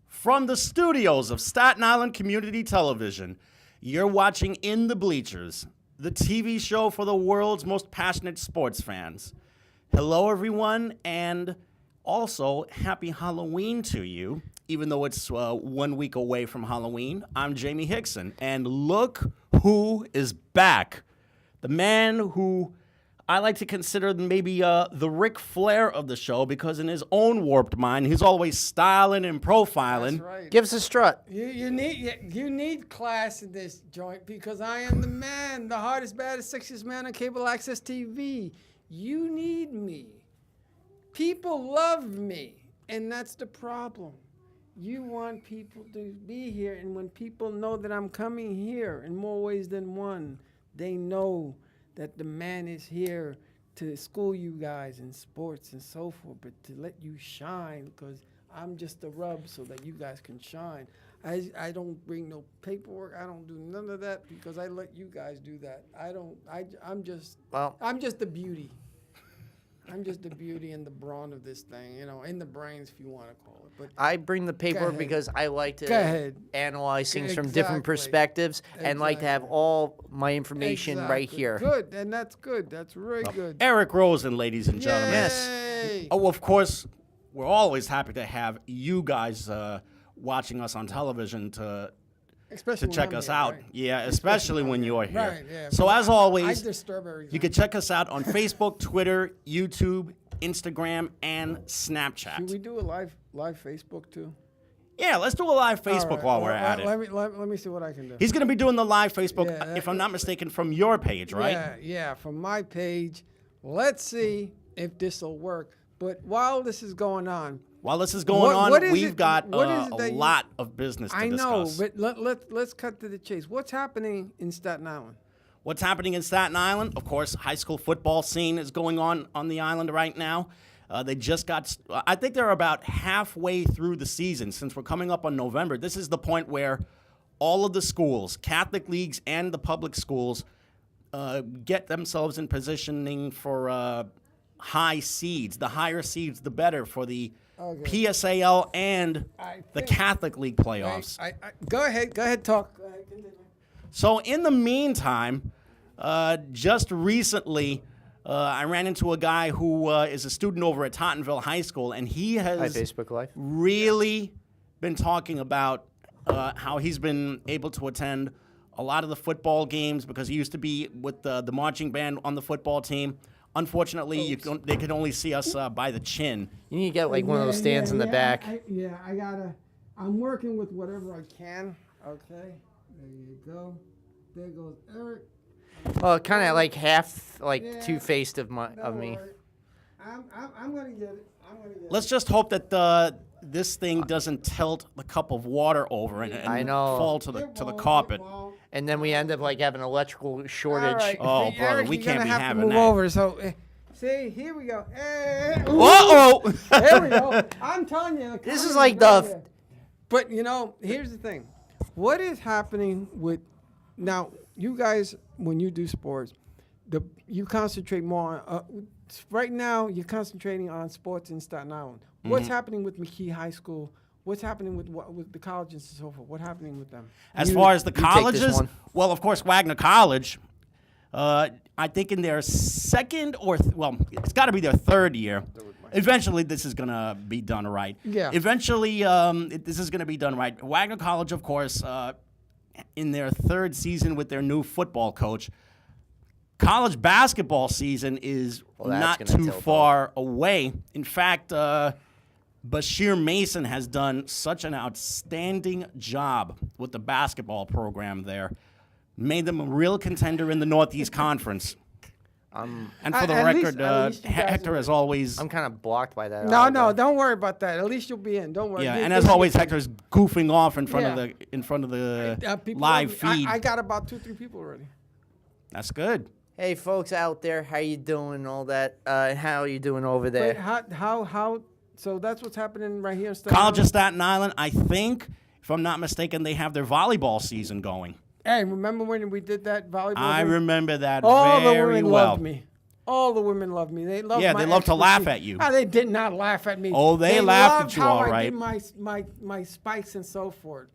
From the studios of Staten Island Community Television, you're watching In the Bleachers, the TV show for the world's most passionate sports fans. Hello, everyone, and also happy Halloween to you, even though it's 1 week away from Halloween. I'm Jamie Hickson, and look who is back. The man who I like to consider maybe the Ric Flair of the show, because in his own warped mind, he's always styling and profiling. That's right. Give us a strut. You need class in this joint, because I am the man, the hardest, baddest, sexiest man on cable access TV. You need me. People love me, and that's the problem. You want people to be here, and when people know that I'm coming here in more ways than one, they know that the man is here to school you guys in sports and so forth, but to let you shine, because I'm just the rub so that you guys can shine. I don't bring no paperwork. I don't do none of that, because I let you guys do that. I'm just the beauty. I'm just the beauty and the brawn of this thing, in the brains, if you want to call it. But I bring the paperwork because I like to analyze things from different Exactly. perspectives and like to have all my information right here. Good, and that's good. That's very good. Eric Rosen, ladies and gentlemen. Yay! Oh, of course, we're always happy to have you guys watching us on television to Especially when check I'm us here, out. right? Yeah, especially when you're here. Right, yeah. So as I always, disturb everything. you can check us out on Facebook, Twitter, YouTube, Instagram, and Should we Snapchat. do a live Facebook too? Yeah, let's do a live Facebook All right. while we're at it. Let me see what I can do. He's going to be doing the live Facebook, Yeah, if I'm not mistaken, from your page, right? Yeah, from my page. Let's see if this will work. But while this is going on, While this is going on, what is we've it- got what is it a that you- lot of business to I know, discuss. but let's cut to the chase. What's happening in Staten Island? What's happening in Staten Island? Of course, high school football scene is going on the island right now. They just got, I think they're about halfway through the season. Since we're coming up on November, this is the point where all of the schools, Catholic leagues and the public schools, get themselves in positioning for high seeds. The higher seeds, the better for the PSAL and the Catholic League playoffs. Go ahead, talk. Go ahead, continue. So in the meantime, just recently, I ran into a guy who is a student over at Tottenville High School, and he has Hi, Facebook Live. really been talking about how he's been able to attend a lot of the football games because he used to be with the marching band on the football team. Unfortunately, they could only see us by the chin. You need to get like one of those stands in the back. I'm working with whatever I can. Okay, there you go. There goes Eric. Oh, kind of like half, Yeah. two-faced of me. Worry. I'm gonna get it. Let's just hope that this thing doesn't tilt the cup of water over and I know. fall to the carpet. And then we end up like having an electrical shortage. All right. Oh, See, brother, Eric, we you're can't gonna be have having to move that. over. So, see, here we go. Uh-oh! There we go. I'm telling you. This is like the. But here's the thing. What is happening with now? You guys, when you do sports, you concentrate more on. Right now, you're concentrating on sports in Staten Island. What's happening with McKee High School? What's happening with the colleges and so forth? What's happening with them? As far as the take this colleges, one. well, of course, Wagner College, I think in their second it's got to be their third year. Eventually, this is going to be done right. Yeah. Eventually, this is going to be done right. Wagner College, of course, in their third season with their new football coach. College basketball season is not gonna too tilt far away. In fact, Bashir Mason has done such an outstanding job with the basketball program there. Made them a real contender in the Northeast Conference. And for the At record, least you guys Hector, are- as always, I'm kind of blocked by that. No, don't worry about that. At least you'll be in. Don't worry. yeah, This- and this as is always, good. Hector's goofing off in front Yeah. of the People live love me. feed. I got about 2-3 people already. That's good. Hey, folks out there, how you doing? And all that. How are you doing over there? Wait, how? So that's what's happening right here in Staten College of Island? Staten Island, I think, if I'm not mistaken, they have their volleyball season going. Hey, remember when we did that volleyball? I thing? remember that All the very women well. loved me. All the women love me. They love. Yeah, my they love to laugh expertise. at you. They did not laugh at me. Oh, they laughed loved at you, how all I right. did my spikes and so forth.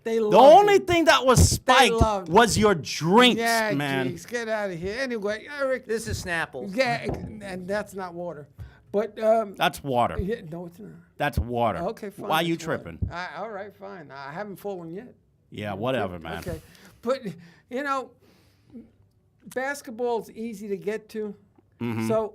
They The loved only it. thing that was spiked loved it. was your drinks, Yeah, man. geez, get out of here. Anyway, Eric. This is Snapple. Yeah, and that's not water. But That's water. yeah, no, it's not. That's water. Okay, fine. Why are you it's water. tripping? All right, fine. I haven't fallen yet. Yeah, whatever, man. Okay, but you know, basketball's easy to get to. Mm-hmm. So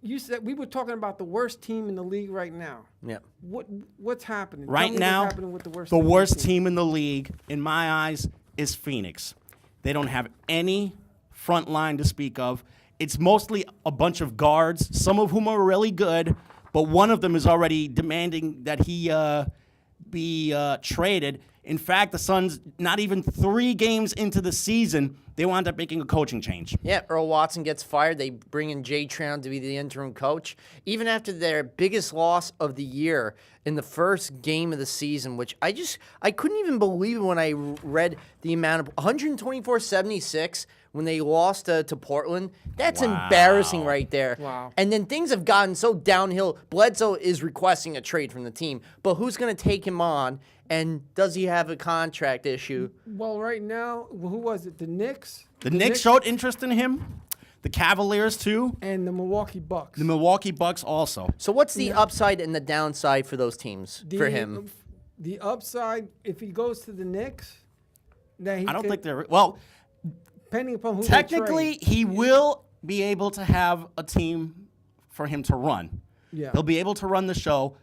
you said we were talking about the worst team in the league right now. Yeah. What's happening? Tell Right me now, what's happening with the worst. the team in worst league. team in the league, in my eyes, is Phoenix. They don't have any front line to speak of. It's mostly a bunch of guards, some of whom are really good, but one of them is already demanding that he be traded. In fact, the Suns, not even 3 games into the season, they wound up making a coaching change. Yeah, Earl Watson gets fired. They bring in Jay Trout to be the interim coach. Even after their biggest loss of the year in the first game of the season, which I couldn't even believe when I read the amount of 124-76 when they lost to Portland. That's embarrassing right there. Wow. And then things have gotten so downhill. Bledsoe is requesting a trade from the team, but who's going to take him on? And does he have a contract issue? Well, right now, who was it? The Knicks. The Knicks showed interest in him. The Cavaliers, too. And the Milwaukee Bucks. The Milwaukee Bucks also. So what's the upside and the downside for those teams, for him? The upside, if he goes to the Knicks, that he I don't could, think they're... Well, depending upon who they technically, trade. he will be able to have a team for him to run. Yeah. He'll be able to run the show.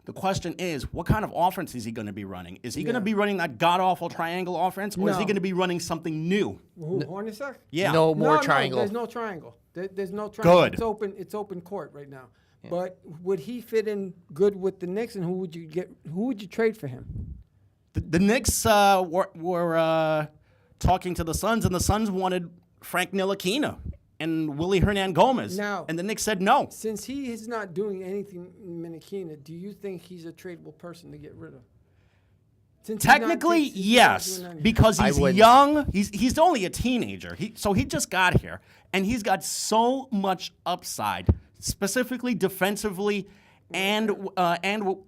The question is, what kind of offense is he going to be running? Is he going to be running that god-awful triangle offense, or is he No. going to be running something new? Who, Hornacek? Yeah. No more No, triangle. there's no triangle. There's no triangle. Good. It's open court right now. But would he fit in good with the Knicks, and who would you trade for him? The Knicks were talking to the Suns, and the Suns wanted Frank Ntilikina and Willie Hernan Gomez. Now- and the Knicks said no. Since he is not doing anything in Minikina, do you think he's a tradable person to get rid of? Since he's not- Technically, since he's not yes, doing anything. because I he's wouldn't. young. He's only a teenager. So he just got here, and he's got so much upside, specifically defensively and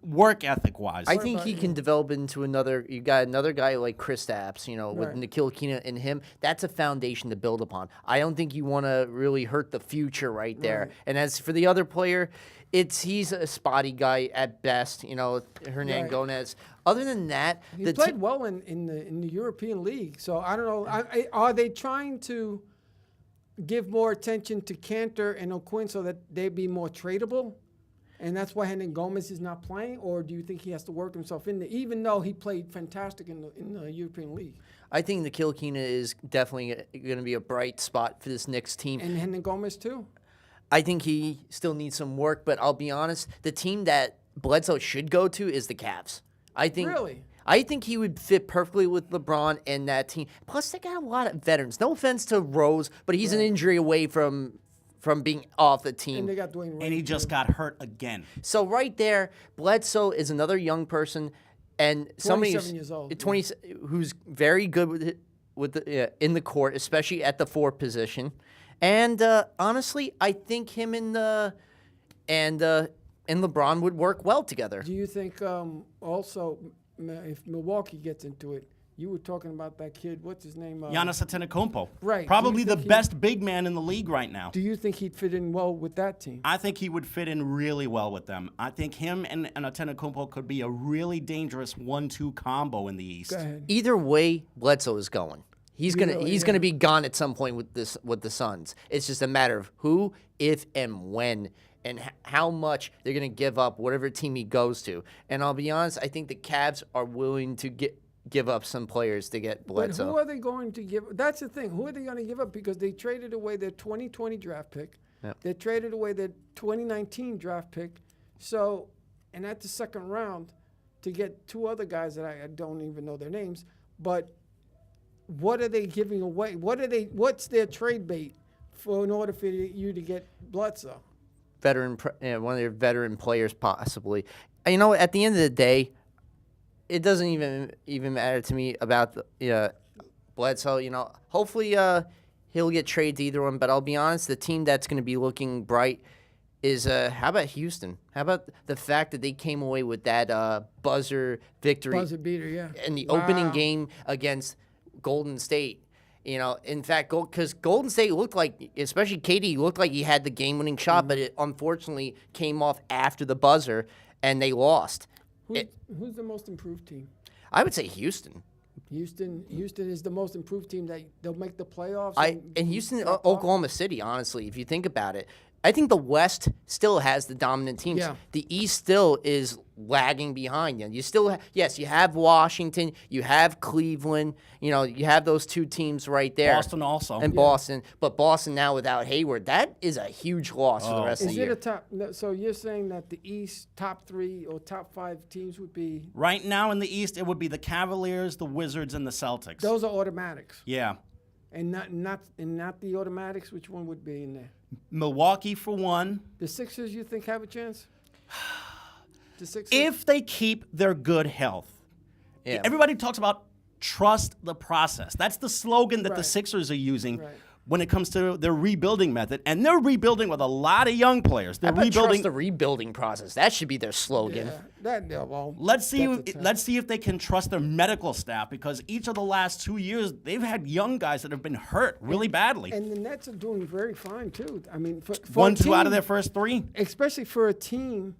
work ethic wise. I think he can develop into another. You got another guy like Chris Stapps, with Right. Ntilikina and him. That's a foundation to build upon. I don't think you want to really hurt the future right there. Right. And as for the other player, he's a spotty guy at best. Hernan Right. Gomez. Other than that, He played well in the European League. So I don't know. Are they trying to give more attention to Cantor and O'Quinn so that they be more tradable? And that's why Hernan Gomez is not playing? Or do you think he has to work himself in there, even though he played fantastic in the European League? I think Ntilikina is definitely going to be a bright spot for this Knicks team. And Hernan Gomez, too? I think he still needs some work, but I'll be honest, the team that Bledsoe should go to is the Cavs. Really? I think he would fit perfectly with LeBron and that team. Plus, they got a lot of veterans. No offense to Rose, but he's an injury away from being off the And team. they got Dwayne Wade. and he just got hurt again. So right there, Bledsoe is another young person, and somebody 27 years old, 20, who's very good in the court, especially at the 4 position. And honestly, I think him and LeBron would work well together. Do you think also if Milwaukee gets into it, you were talking about that kid, what's his name? Giannis Antetokounmpo. Right. Probably Do the you think best big man in the league right now. Do you think he'd fit in well with that team? I think he would fit in really well with them. I think him and Antetokounmpo could be a really dangerous 1-2 combo in the East. Go ahead. Either way, Bledsoe is going. He's gonna be gone at some point with the Suns. It's just a matter of who, if, and when, and how much they're gonna give up whatever team he goes to. And I'll be honest, I think the Cavs are willing to give up some players to get But Bledsoe. who are they going to give? That's the thing. Who are they going to give up? Because they traded away their 2020 draft pick. Yep. They traded away their 2019 draft pick. So, and at the second round, to get 2 other guys that I don't even know their names. But what are they giving away? What's their trade bait in order for you to get Bledsoe? One of their veteran players, possibly. At the end of the day, it doesn't even matter to me about Bledsoe. Hopefully he'll get traded to either one. But I'll be honest, the team that's going to be looking bright is how about Houston? How about the fact that they came away with that buzzer victory Buzzer beater, yeah. in the opening game against Golden State? You know, in fact, because Golden State looked like, especially KD, looked like he had the game-winning shot, but it unfortunately came off after the buzzer, and they lost. Who's the most improved team? I would say Houston. Houston is the most improved team that they'll make the playoffs. And Houston, Oklahoma City, honestly, if you think about it, I think the West still has the dominant teams. Yeah. The East still is lagging behind. You still, yes, you have Washington, you have Cleveland, you know, you have those two teams right there. Boston also. And Boston, but Boston now without Hayward, that is a huge loss for the rest of the Is year. it a top? No, so you're saying that the East top 3 or top 5 teams would be Right now in the East, it would be the Cavaliers, the Wizards, and the Celtics. those are automatics, Yeah. and not the automatics. Which one would be in there? Milwaukee for one. The Sixers, you think have a chance? The Sixers. If they keep their good health. Yeah. Everybody talks about trust the process. That's the slogan that the Right. Sixers are using Right. when it comes to their rebuilding method. And they're rebuilding with a lot of young players. They're How about rebuilding. trust the rebuilding process? That should be their slogan. Well, Let's see. that's a tough- Let's see if they can trust their medical staff, because each of the last 2 years they've had young guys that have been hurt really badly. And the Nets are doing very fine too. I mean, for Won a 2 out of team- their first 3. especially for a team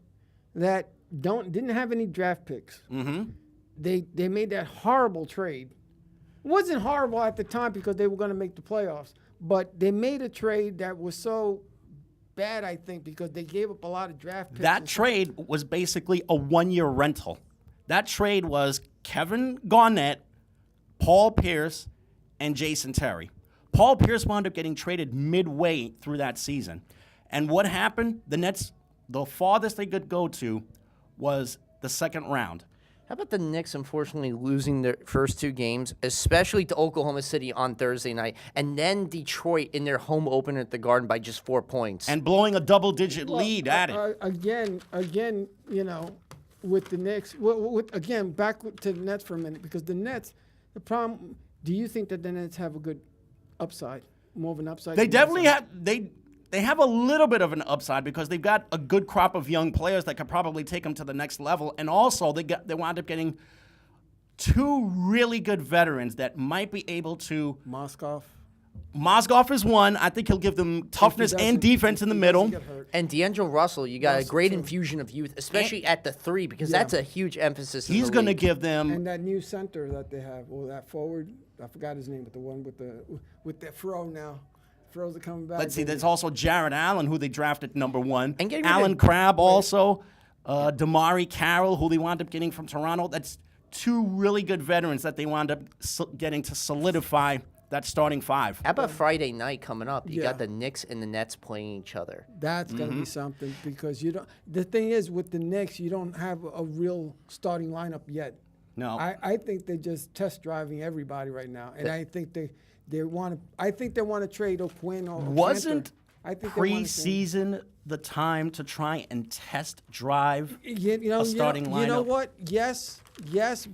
that didn't have any draft picks. Mm-hmm. They made that horrible trade. It wasn't horrible at the time because they were going to make the playoffs, but they made a trade that was so bad, I think, because they gave up a lot of draft picks. That and trade was basically a 1-year rental. That trade was Kevin Garnett, Paul Pierce, and Jason Terry. Paul Pierce wound up getting traded midway through that season. And what happened? The Nets, the farthest they could go to was the second round. How about the Knicks, unfortunately, losing their first 2 games, especially to Oklahoma City on Thursday night, and then Detroit in their home opener at the Garden by just 4 points? And blowing a double-digit Well, lead at it. Again, you know, with the Knicks, again, back to the Nets for a minute, because the Nets, the problem, do you think that the Nets have a good upside, more of an upside? They than definitely downside? have. They have a little bit of an upside because they've got a good crop of young players that could probably take them to the next level, and also they wound up getting 2 really good veterans that might be able to. Moskov. Mozgov is one. I think he'll give them toughness and defense in the middle. And D'Angelo Russell, you got a Russell, great too. infusion of youth, especially at the 3, because that's a huge emphasis. in He's the going to league. give them. And that new center that they have, or that forward, I forgot his name, but the one with the fro now. Fro's are coming back. Let's see. There's also Jared Allen, who they drafted number 1. And getting rid Alan of- Crabb also. Damari Carroll, who they wound up getting from Toronto. That's 2 really good veterans that they wound up getting to solidify that starting 5. How about Friday night coming up? You Yeah. got the Knicks and the Nets playing each other. That's going to be something because you don't. The thing is, with the Knicks, you don't have a real starting lineup yet. No. I think they're just test driving everybody right now, and I think they want to. I think they want to trade O'Quinn or Wasn't Cantor. I think they wanna trade- preseason the time to try and test drive You a starting You know lineup? what? Yes,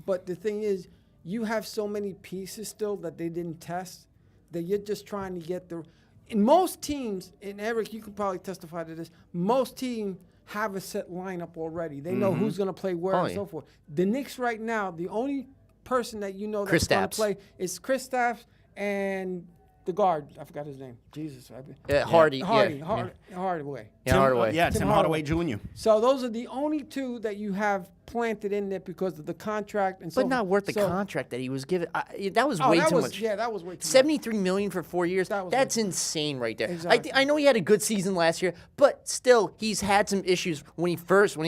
but the thing is, you have so many pieces still that they didn't test that you're just trying to get the. In most teams, and Eric, you could probably testify to this. Most teams have a set lineup already. They know who's going to play where and yeah. so forth. The Knicks right now, the only person that you know that's Chris going to Stapps. play is Chris Stapps and the guard. I forgot his name. Jesus. Hardaway. Hardaway. Yeah, Hardaway. Tim Hardaway Jr. So those are the only 2 that you have planted in there because of the contract and so. But not worth the so- contract that he was given. That was Oh, way that too was, much. Yeah, that was way too much. $73 million for 4 years. That was That's way- insane right there. Exactly. I know he had a good season last year, but still, he's had some issues when he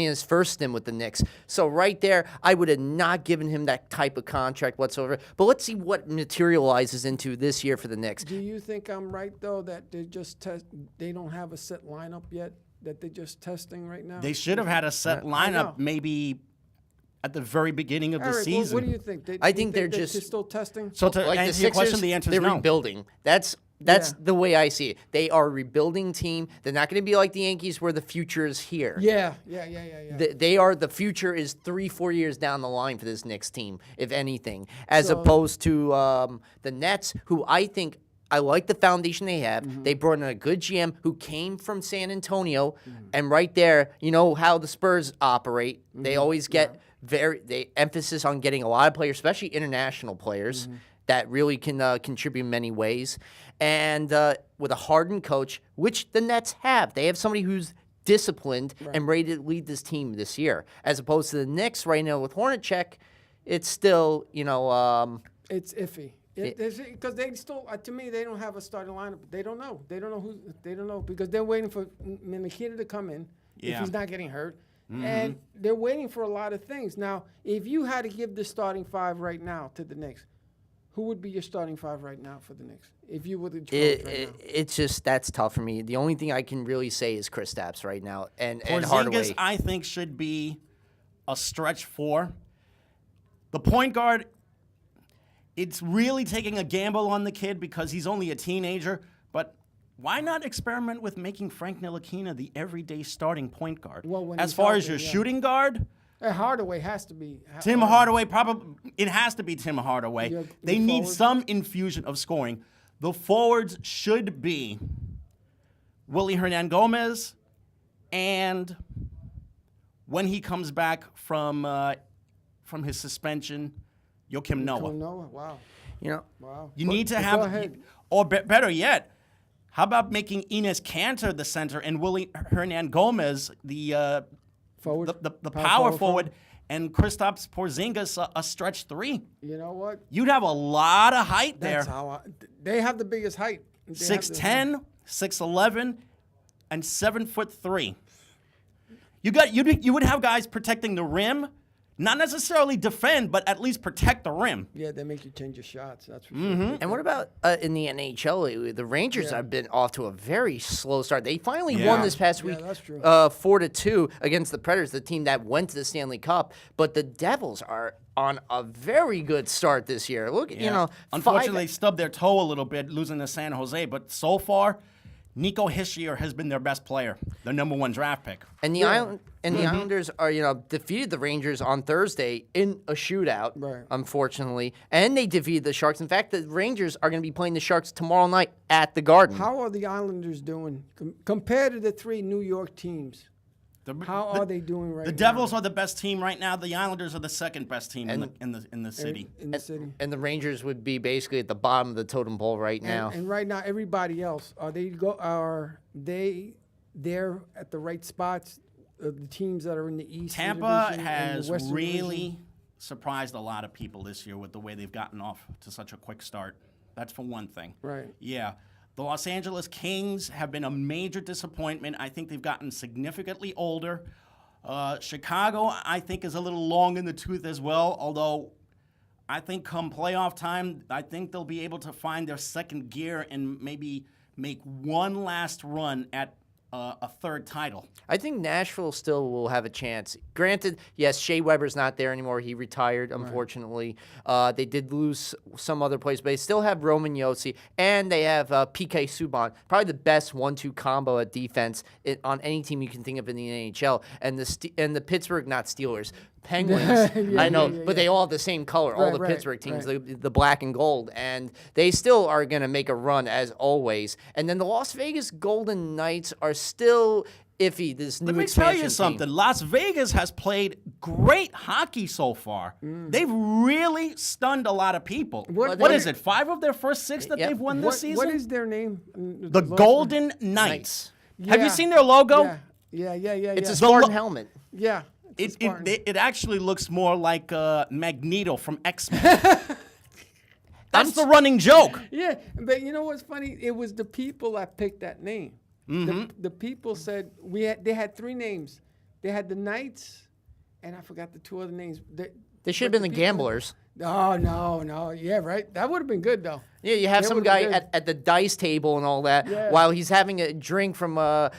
had his first stint with the Knicks. So right there, I would have not given him that type of contract whatsoever. But let's see what materializes into this year for the Knicks. Do you think I'm right though that they just they don't have a set lineup yet? That they're just testing right now? They should have had a set know. lineup maybe at the very beginning of the Eric, season. what do you think? I think they're just- still testing. So to Like the answer your question, Sixers, the answer is they're no. rebuilding. That's Yeah. the way I see it. They are a rebuilding team. They're not going to be like the Yankees where the future is here. Yeah. They are the future is 3-4 years down the line for this Knicks team, if anything, as So- opposed to the Nets, who I think I like the foundation they have. They brought in a good GM who came from San Antonio, and right there, you know how the Spurs operate. They always get they emphasis on getting a lot of players, especially international players, that really can contribute in many ways. And with a hardened coach, which the Nets have, they have somebody who's disciplined and ready to lead this team this year, as opposed to the Knicks right now with Hornacek. It's still, it's iffy. Because they still, to me, they don't have a starting lineup. They don't know. They don't know who. They don't know because they're waiting for Nikita to come in if he's not getting hurt, and they're waiting for a lot of things. Now, if you had to give the starting five right now to the Knicks, who would be your starting five right now for the Knicks? If you were the coach right now, it's just that's tough for me. The only thing I can really say is Kristaps right now, and Porzingis, Hardaway. I think, should be a stretch 4. The point guard. It's really taking a gamble on the kid because he's only a teenager, but why not experiment with making Frank Ntilikina the everyday starting point guard? Well, when as he's far as healthy, your shooting guard, Hardaway has to be. Tim Hardaway, it has to be Tim Hardaway. Your They need forwards? some infusion of scoring. The forwards should be Willie Hernan-Gomez, and when he comes back from his suspension, Joakim Noah. Wow. Wow. You need to Go have, ahead. or better yet, how about making Enes Kanter the center and Willie Hernan-Gomez the Forward. the power forward, and Kristaps Porzingis a stretch 3? You know what? You'd have a lot of height there. That's how they have the biggest height. They have the- 6'10", 6'11", and 7'3". You would have guys protecting the rim, not necessarily defend, but at least protect the rim. Yeah, they make you change your shots. That's for Mm-hmm. sure. And what about in the NHL lately? The Rangers have been off to a very slow start. They finally won this past week, that's true. 4-2 against the Predators, the team that went to the Stanley Cup. But the Devils are on a very good start this year. Look, Unfortunately, they stubbed their toe a little bit, losing to San Jose. But so far, Nico Hischier has been their best player, their number 1 draft pick. And the Islanders are, defeated the Rangers on Thursday in a shootout, unfortunately, and they defeated the Sharks. In fact, the Rangers are going to be playing the Sharks tomorrow night at the Garden. How are the Islanders doing compared to the 3 New York teams? How are they doing right now? The Devils are the best team right now. The Islanders are the second best team in the city. In the city. And the Rangers would be basically at the bottom of the totem pole right now. And right now, everybody else are they there at the right spots? The teams that are in the East Tampa Division and has the Western really Division? surprised a lot of people this year with the way they've gotten off to such a quick start. That's for one thing. Right. Yeah. The Los Angeles Kings have been a major disappointment. I think they've gotten significantly older. Chicago, I think, is a little long in the tooth as well, although I think come playoff time, I think they'll be able to find their second gear and maybe make one last run at a third title. I think Nashville still will have a chance. Granted, yes, Shea Weber's not there anymore. He retired, unfortunately. They did lose some other players, but they still have Roman Yossi, and they have PK Subban, probably the best 1-2 combo at defense on any team you can think of in the NHL. And the Pittsburgh, not Steelers, Penguins, I know, but they all have the same color, all the Pittsburgh teams, the black and gold, and they still are going to make a run as always. And then the Las Vegas Golden Knights are still iffy, this new Let me expansion tell you team. something. Las Vegas has played great hockey so far. They've really stunned a lot of people. What is it, 5 of their first 6 that they've won this season? What is their name? The Golden Knights. Yeah. Have you seen their logo? Yeah. It's a Spartan helmet. Yeah. It actually looks more like Magneto from X-Men. That's the running joke. Yeah, but you know what's funny? It was the people that picked that name. The people said they had 3 names. They had the Knights, and I forgot the 2 other names. They should have been the Gamblers. Oh, no. Yeah, right. That would have been good, though. Yeah, you have That some would've guy been good. at the dice table and all that while he's having a drink while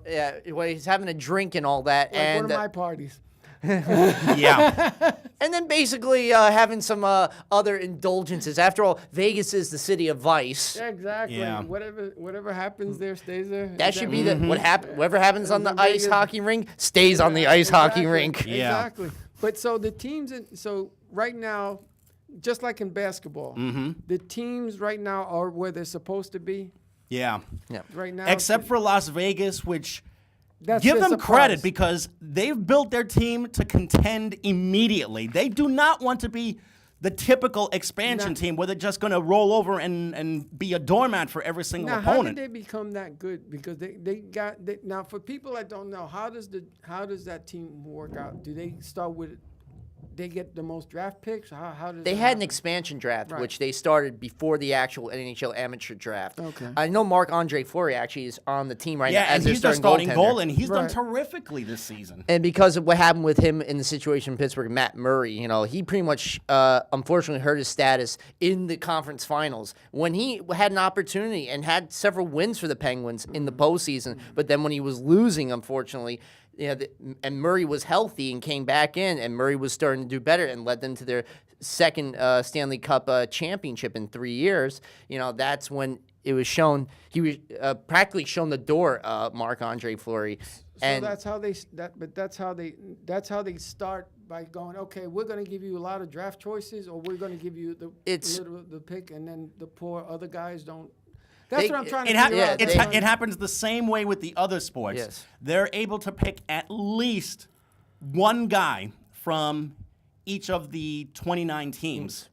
he's having a drink and all that. Like and one of my parties. Yeah. And then basically having some other indulgences. After all, Vegas is the city of vice. Yeah, exactly. Yeah. Whatever happens there stays there. That should be whatever happens on the Vegas. ice hockey rink stays on the ice hockey rink. Yeah. Exactly. But so the teams, so right now, just like in basketball, the teams right now are where they're supposed to be. Yeah. Right now, Except for Las Vegas, which that's give their them surprise. credit because they've built their team to contend immediately. They do not want to be the typical expansion team where they're just going to roll over and be a doormat for every single Now, how opponent. did they become that good? Because now for people that don't know, how does that team work out? Do they start with? They get the most draft picks? How does They that had an happen? expansion draft, Right. which they started before the actual NHL amateur draft. Okay. I know Marc-Andre Fleury actually is on the team right Yeah, now as and their he's the starting starting goaltender. goal, and he's done Right. terrifically this season. And because of what happened with him in the situation in Pittsburgh, Matt Murray, he pretty much unfortunately hurt his status in the conference finals when he had an opportunity and had several wins for the Penguins in the postseason. But then when he was losing, unfortunately, and Murray was healthy and came back in, and Murray was starting to do better and led them to their second Stanley Cup championship in 3 years. That's when it was shown. He was practically shown the door, Marc-Andre Fleury. So that's how they start by going, okay, we're going to give you a lot of draft choices, or we're going to give you the pick, and then the poor other guys don't. That's what I'm trying to figure out. It happens the same way with the other sports. Yes. They're able to pick at least one guy from each of the 29 teams.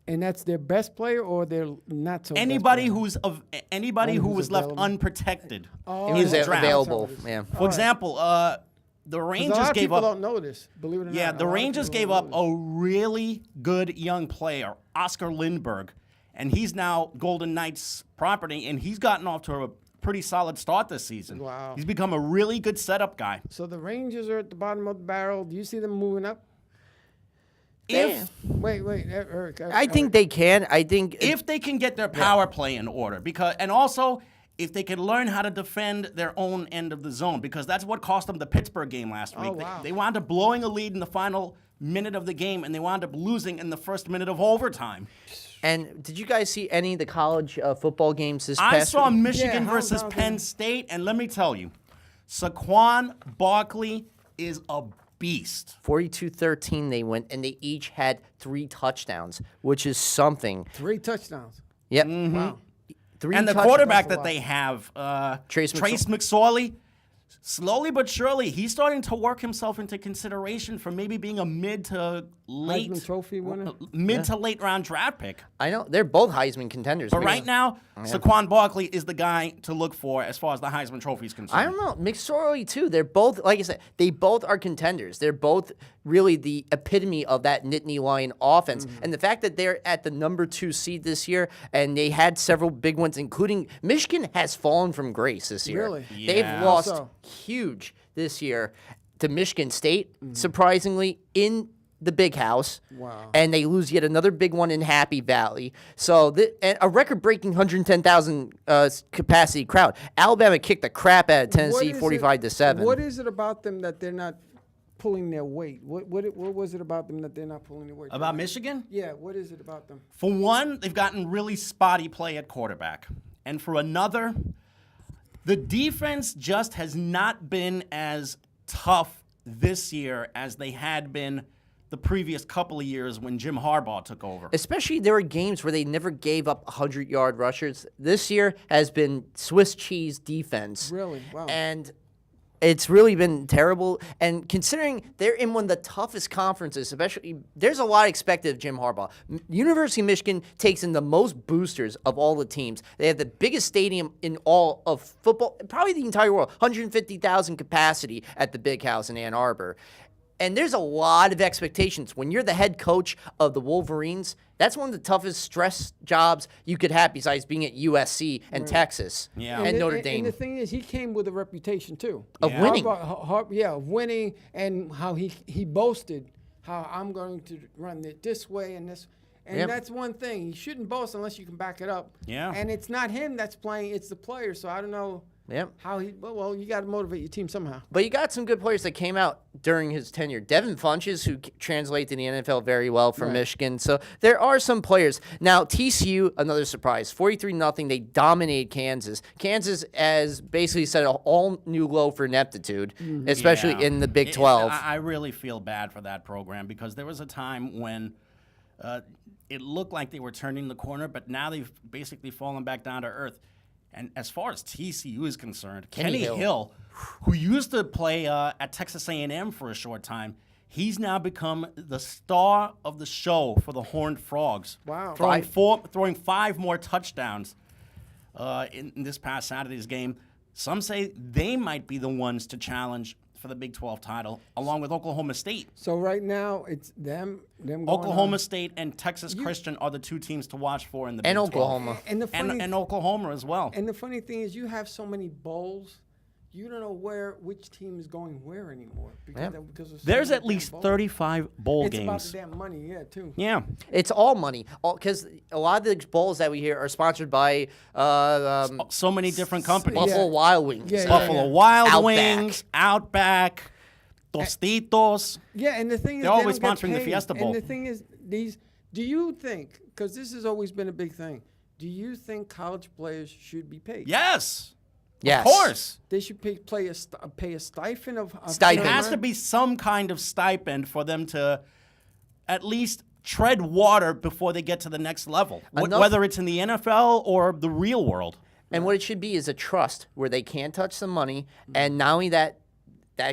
And that's their best player, or their not so. Anybody best player? anybody who who's was left available. unprotected Oh, He was is drafted. available. Yeah. For example, the 'Cause a Rangers lot of gave people up. don't know this. Believe it or not. Yeah, A the lot of Rangers people gave don't up know a really good young player, Oscar Lindberg, and he's now Golden Knights property, and he's gotten off to a pretty solid start this season. Wow. He's become a really good setup guy. this. So the Rangers are at the bottom of the barrel. Do you see them moving up? Wait, Eric. I think they can. I think If they can get their power play in order, and also if they can learn how to defend their own end of the zone, because that's what cost them the Pittsburgh game last week. wow. They wound up blowing a lead in the final minute of the game, and they wound up losing in the first minute of overtime. And did you guys see any of the college football games this I past saw week? Michigan Yeah, versus how's Penn that? State, and let me tell you, Saquon Barkley is a beast. 42-13 they went, and they each had 3 touchdowns, which is something. 3 touchdowns. Yep. Wow. 3 And the touchdowns. quarterback That's a that they have, Trace McSorley, slowly but surely, he's starting to work himself into consideration for maybe being a mid to late Trophy winner? to late round draft pick. I know they're both Heisman contenders. But right now, Saquon Barkley is the guy to look for as far as the Heisman Trophy is concerned. I don't know. McSorley too. They're both, like I said, they both are contenders. They're both really the epitome of that Nittany Lion offense. And the fact that they're at the number 2 seed this year, and they had several big ones, including Michigan has fallen from grace this year. Really? Yeah. They've lost So? huge this year to Michigan State, surprisingly, in the Big House. Wow. And they lose yet another big one in Happy Valley. So and a record-breaking 110,000 capacity crowd. Alabama kicked the crap out of Tennessee 45-7. What is it about them that they're not pulling their weight? What was it about them that they're not pulling their weight? About Michigan? Yeah, what is it about them? For one, they've gotten really spotty play at quarterback. And for another, the defense just has not been as tough this year as they had been the previous couple of years when Jim Harbaugh took over. Especially there were games where they never gave up 100-yard rushers. This year has been Swiss cheese defense. Really? Wow. And it's really been terrible. And considering they're in one of the toughest conferences, especially, there's a lot expected of Jim Harbaugh. University of Michigan takes in the most boosters of all the teams. They have the biggest stadium in all of football, probably the entire world, 150,000 capacity at the Big House in Ann Arbor. And there's a lot of expectations. When you're the head coach of the Wolverines, that's one of the toughest stress jobs you could have besides being at USC and Texas Yeah. and the- Notre Dame. And the thing is, he came with a reputation too Of Yeah. winning. Of winning, and how he boasted how I'm going to run it this way and this. And Yep. that's one thing. You shouldn't boast unless you can back it up. Yeah. And it's not him that's playing; it's the player. So I don't know Yep. how he. Well, you got to motivate your team somehow. But you got some good players that came out during his tenure. Devin Funches, who translated to the NFL very well from Michigan. So there are some players. Now, TCU, another surprise. 43-0, they dominated Kansas. Kansas has basically set an all-new low for ineptitude, especially Yeah. in the Big 12. I really feel bad for that program because there was a time when It looked like they were turning the corner, but now they've basically fallen back down to earth. And as far as TCU is concerned, Kenny Hill, who used to play at Texas A&M for a short time, he's now become the star of the show for the Horned Frogs. Wow. Throwing 5 more touchdowns in this past Saturday's game. Some say they might be the ones to challenge for the Big 12 title, along with Oklahoma State. So right now it's them going Oklahoma on. State and Texas Christian are the 2 teams to watch for in the And Big 12. Oklahoma. And Oklahoma as well. And the funny thing is, you have so many bowls, you don't know which team is going where anymore. Because of so There's many at least damn bowls. 35 bowl It's games. about the damn money, yeah, too. Yeah. It's all money, because a lot of the bowls that we hear are sponsored by So many different companies. Buffalo Wild Wings, Yeah, Buffalo Wild Outback. Wings, Outback, Tostitos. Yeah, and the thing is, They're always they don't get sponsoring the paid. Fiesta Bowl. And the thing is, do you think, because this has always been a big thing, do you think college players should be paid? Yes. Yes. Of course. They should pay a stipend of Stipend. There has to be some kind of stipend for them to at least tread water before they get to the next level, whether it's in the NFL or the real world. And what it should be is a trust where they can't touch the money, and not only that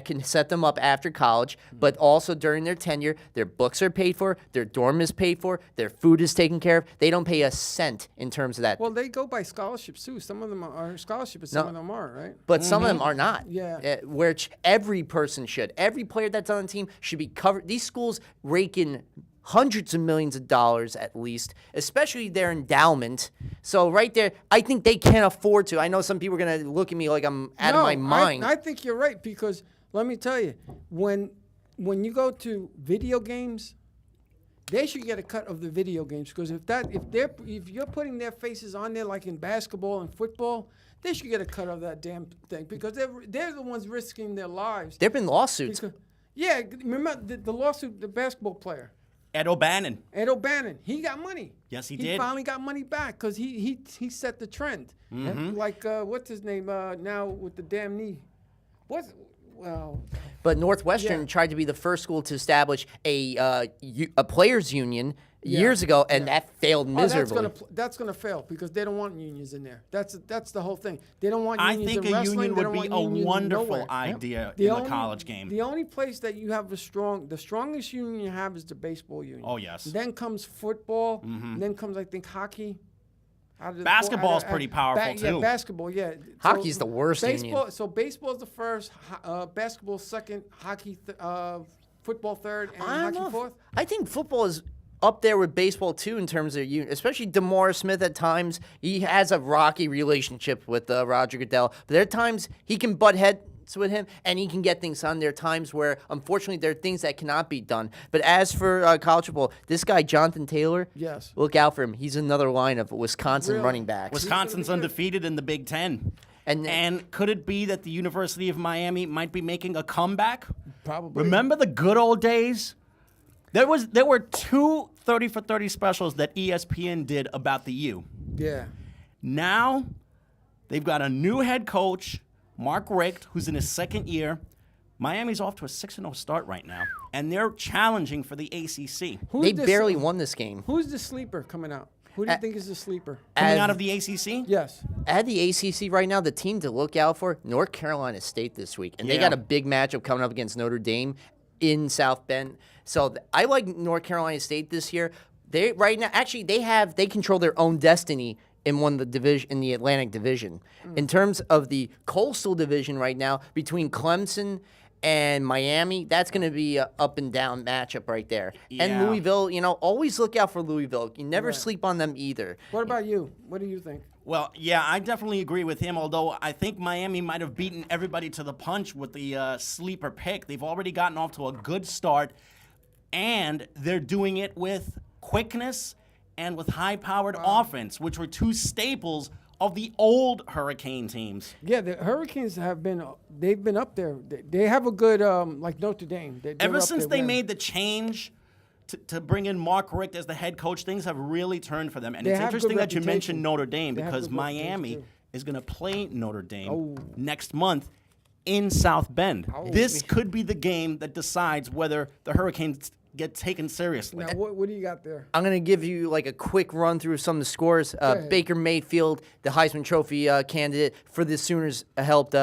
can set them up after college, but also during their tenure, their books are paid for, their dorm is paid for, their food is taken care of. They don't pay a cent in terms of that. Well, they go by scholarships too. Some of them are scholarships, some of them are, right? But some of them are not. Yeah. Which every person should. Every player that's on the team should be covered. These schools rake in hundreds of millions of dollars at least, especially their endowment. So right there, I think they can't afford to. I know some people are going to look at me like I'm out of my mind. I think you're right, because let me tell you, when you go to video games, they should get a cut of the video games, because if you're putting their faces on there like in basketball and football, they should get a cut of that damn thing, because they're the ones risking their lives. There have been lawsuits. Yeah, remember the lawsuit, the basketball player. Ed O'Bannon. Ed O'Bannon, he got money. Yes, he He did. finally got money back because he set the trend. And like what's his name now with the damn knee? But Northwestern tried to be the first school to establish a players' union years ago, and that failed miserably. That's gonna fail because they don't want unions in there. That's the whole thing. They don't want I unions think in a wrestling. union They would don't be want a unions wonderful nowhere. idea The in only- the college game. The only place that you have the strongest union you have is the baseball union. Oh, yes. Then comes football. Then comes, I think, hockey. Basketball's pretty powerful, Yeah, too. basketball, yeah. Hockey's the worst baseball, union. So baseball's the first, basketball second, hockey, football third, and I don't hockey know. fourth. I think football is up there with baseball too in terms of union, especially DeMaurice Smith. At times, he has a rocky relationship with Roger Goodell, but there are times he can butt heads with him and he can get things done. There are times where, unfortunately, there are things that cannot be done. But as for college football, this guy Jonathan Taylor, Yes. look out for him. He's another line of Wisconsin Really? running backs. Wisconsin's undefeated in the Big Ten. And could it be that the University of Miami might be making a comeback? Probably. Remember the good old days? There were 2 30 for 30 specials that ESPN did about the U. Yeah. Now, they've got a new head coach, Mark Richt, who's in his second year. Miami's off to a 6-0 start right now, and they're challenging for the ACC. They barely won this game. Who's the sleeper coming out? Who do you think is the sleeper? Coming out of the ACC? Yes. At the ACC right now, the team to look out for, North Carolina State this week. And they Yeah. got a big matchup coming up against Notre Dame in South Bend. So I like North Carolina State this year. They right now, actually, they control their own destiny in one of the division in the Atlantic Division. In terms of the Coastal Division right now, between Clemson and Miami, that's going to be a up and down matchup right there. And Yeah. Louisville, always look out for Louisville. You never sleep on them either. What about you? What do you think? Well, yeah, I definitely agree with him, although I think Miami might have beaten everybody to the punch with the sleeper pick. They've already gotten off to a good start, and they're doing it with quickness and with high-powered offense, which were 2 staples of the old Hurricane teams. Yeah, the Hurricanes they've been up there. They have a good, like Notre Dame. They're Ever up since there they with- made the change to bring in Mark Richt as the head coach, things have really turned for them. And They it's have interesting good that you mentioned reputation. Notre Dame They have because good reputation, Miami too. is going to play Notre Dame Oh. next month in South Bend. This could be the game that decides whether the Hurricanes get taken seriously. Now, what do you got there? I'm going to give you like a quick run through some of the scores. Baker Mayfield, the Heisman Trophy candidate for the Sooners, helped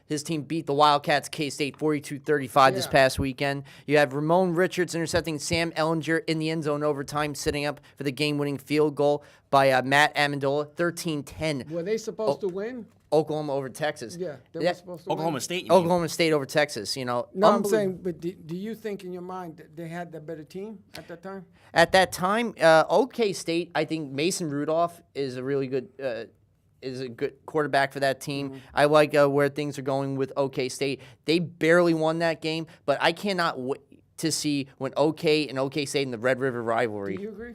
his team beat the Wildcats K-State 42-35 this past weekend. You have Ramon Richards intercepting Sam Ellinger in the end zone overtime, setting up for the game-winning field goal by Matt Amendola, 13-10. Were they supposed to win? Oklahoma over Texas. Yeah, they were supposed to Oklahoma win. State. You mean? Oklahoma State over Texas, you know. No, I'm saying, but do you think in your mind that they had the better team at that time? At that time, OK State, I think Mason Rudolph is a really good quarterback for that team. I like where things are going with OK State. They barely won that game, but I cannot wait to see when OK and OK State in the Red River rivalry. Do you agree?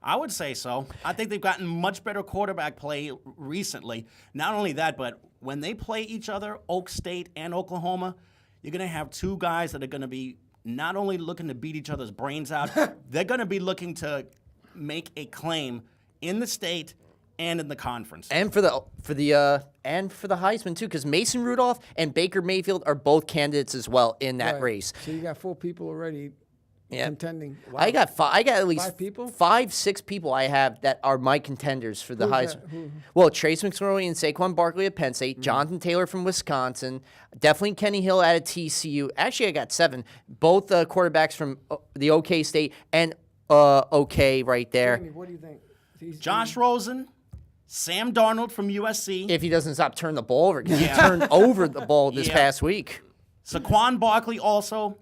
I would say so. I think they've gotten much better quarterback play recently. Not only that, but when they play each other, Oak State and Oklahoma, you're going to have two guys that are going to be not only looking to beat each other's brains out, they're going to be looking to make a claim in the state and in the conference. And for the Heisman too, because Mason Rudolph and Baker Mayfield are both candidates as well in that race. So you got 4 people already contending. Wow. I got at least 5 people? 5-6 people I have that are my contenders for the Heisman. Well, Trace McSorley and Saquon Barkley at Penn State, Jonathan Taylor from Wisconsin, definitely Kenny Hill out of TCU. Actually, I got 7. Both quarterbacks from the OK State and OK right there. Jamie, what do you think? Josh Rosen, Sam Darnold from USC. If he doesn't stop turning the ball over, because he turned over the ball this past week. Saquon Barkley also.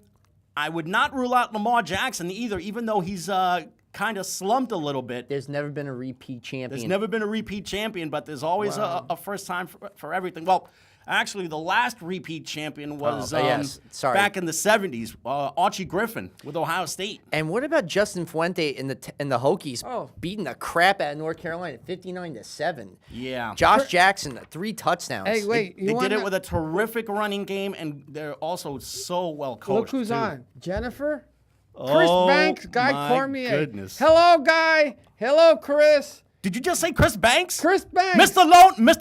I would not rule out Lamar Jackson either, even though he's kind of slumped a little bit. There's never been a repeat champion. There's never been a repeat champion, but there's always a first time for everything. Well, actually, the last repeat champion was back in the 70s, Archie Griffin with Ohio State. And what about Justin Fuente in the Hokies beating the crap out of North Carolina 59-7? Yeah. Josh Jackson, 3 touchdowns. Hey, wait. They did it with a terrific running game, and they're also so well coached. Look who's too. on. Jennifer? Chris Banks, Guy my Cormier. Goodness. Hello, Guy. Hello, Chris. Did you just say Chris Banks? Chris Banks. Mr.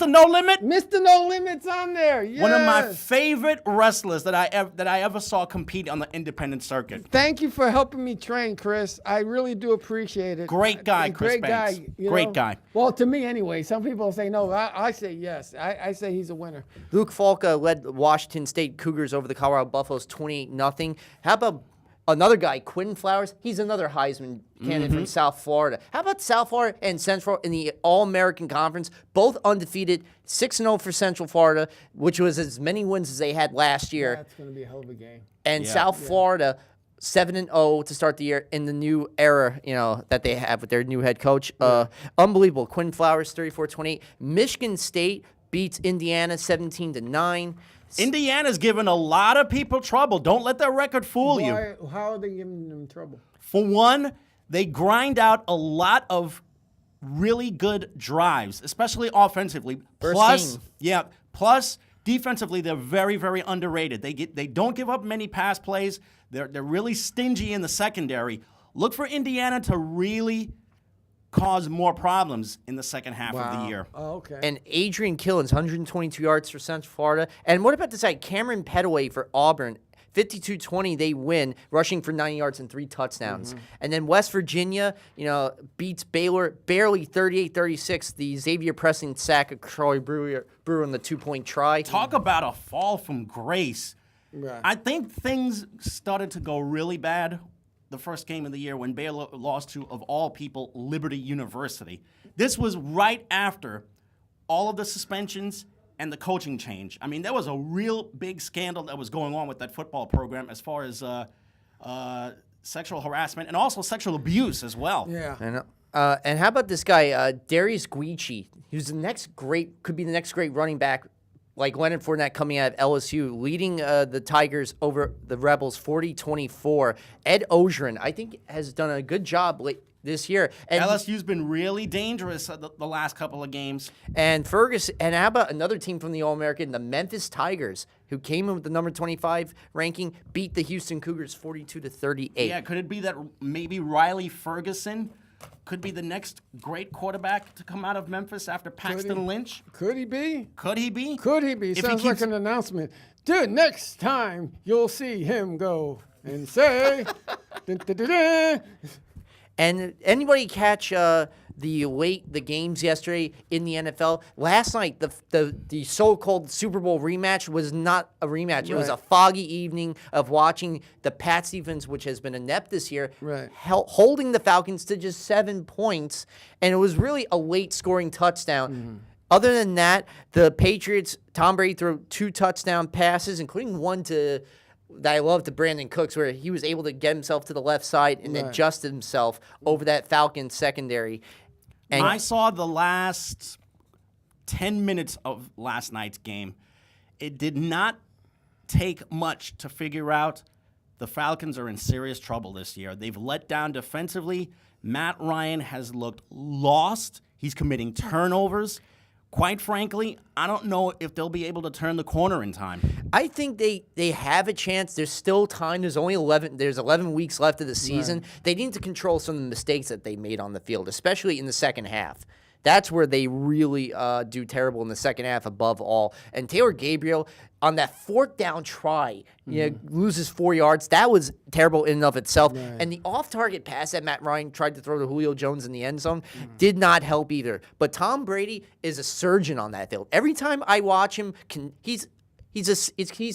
No Limit? Mr. No Limit's on there. Yes. One of my favorite wrestlers that I ever saw compete on the independent circuit. Thank you for helping me train, Chris. I really do appreciate it. Great guy, Chris Great Banks. guy. You Great know? guy. Well, to me anyway. Some people say no. I say yes. I say he's a winner. Luke Falk led Washington State Cougars over the Colorado Buffaloes 28-0. How about another guy, Quinn Flowers? He's another Heisman candidate from South Florida. How about South Florida and Central in the All-American Conference? Both undefeated, 6-0 for Central Florida, which was as many wins as they had last year. That's going to be a hell of a game. And South Florida, 7-0 to start the year in the new era, that they have with their new head coach. Unbelievable. Quinn Flowers, 34-28. Michigan State beats Indiana 17-9. Indiana's given a lot of people trouble. Don't let their record fool you. How are they giving them trouble? For one, they grind out a lot of really good drives, especially offensively. Plus defensively, they're very, very underrated. They don't give up many pass plays. They're really stingy in the secondary. Look for Indiana to really cause more problems in the second half of the year. Oh, okay. And Adrian Killens, 122 yards for Central Florida. And what about this guy, Cameron Petaway for Auburn? 52-20, they win, rushing for 90 yards and 3 touchdowns. And then West Virginia, beats Baylor barely 38-36. The Xavier Preston sack of Troy Brewer on the 2-point try. Talk about a fall from grace. Right. I think things started to go really bad the first game of the year when Baylor lost to, of all people, Liberty University. This was right after all of the suspensions and the coaching change. I mean, there was a real big scandal that was going on with that football program as far as sexual harassment and also sexual abuse as well. Yeah. And how about this guy, Darius Guici, who's could be the next great running back, like Leonard Fournette coming out of LSU, leading the Tigers over the Rebels 40-24. Ed Ogeron, I think, has done a good job this year. And LSU's been really dangerous the last couple of games. And Ferguson, and how about another team from the All-American, the Memphis Tigers, who came in with the number 25 ranking, beat the Houston Cougars 42-38. Yeah, could it be that maybe Riley Ferguson could be the next great quarterback to come out of Memphis after Paxton Lynch? Could he be? Could he be? Could he be? If he Sounds like keeps- an announcement. Dude, next time you'll see him go and say, Dun, dun, dun, dun. And anybody catch the games yesterday in the NFL? Last night, the so-called Super Bowl rematch was not a rematch. It was a foggy evening of watching the Pats defense, which has been inept this year, holding the Falcons to just 7 points, and it was really a late-scoring touchdown. Other than that, the Patriots, Tom Brady threw 2 touchdown passes, including one that I love, to Brandon Cooks, where he was able to get himself to the left side and adjusted himself over that Falcons secondary. And I saw the last 10 minutes of last night's game. It did not take much to figure out the Falcons are in serious trouble this year. They've let down defensively. Matt Ryan has looked lost. He's committing turnovers. Quite frankly, I don't know if they'll be able to turn the corner in time. I think they have a chance. There's still time. There's 11 weeks left of the season. They need to control some of the mistakes that they made on the field, especially in the second half. That's where they really do terrible in the second half above all. And Taylor Gabriel, on that 4th down try, loses 4 yards. That was terrible in and of itself. And the off-target pass that Matt Ryan tried to throw to Julio Jones in the end zone did not help either. But Tom Brady is a surgeon on that field. Every time I watch him, he's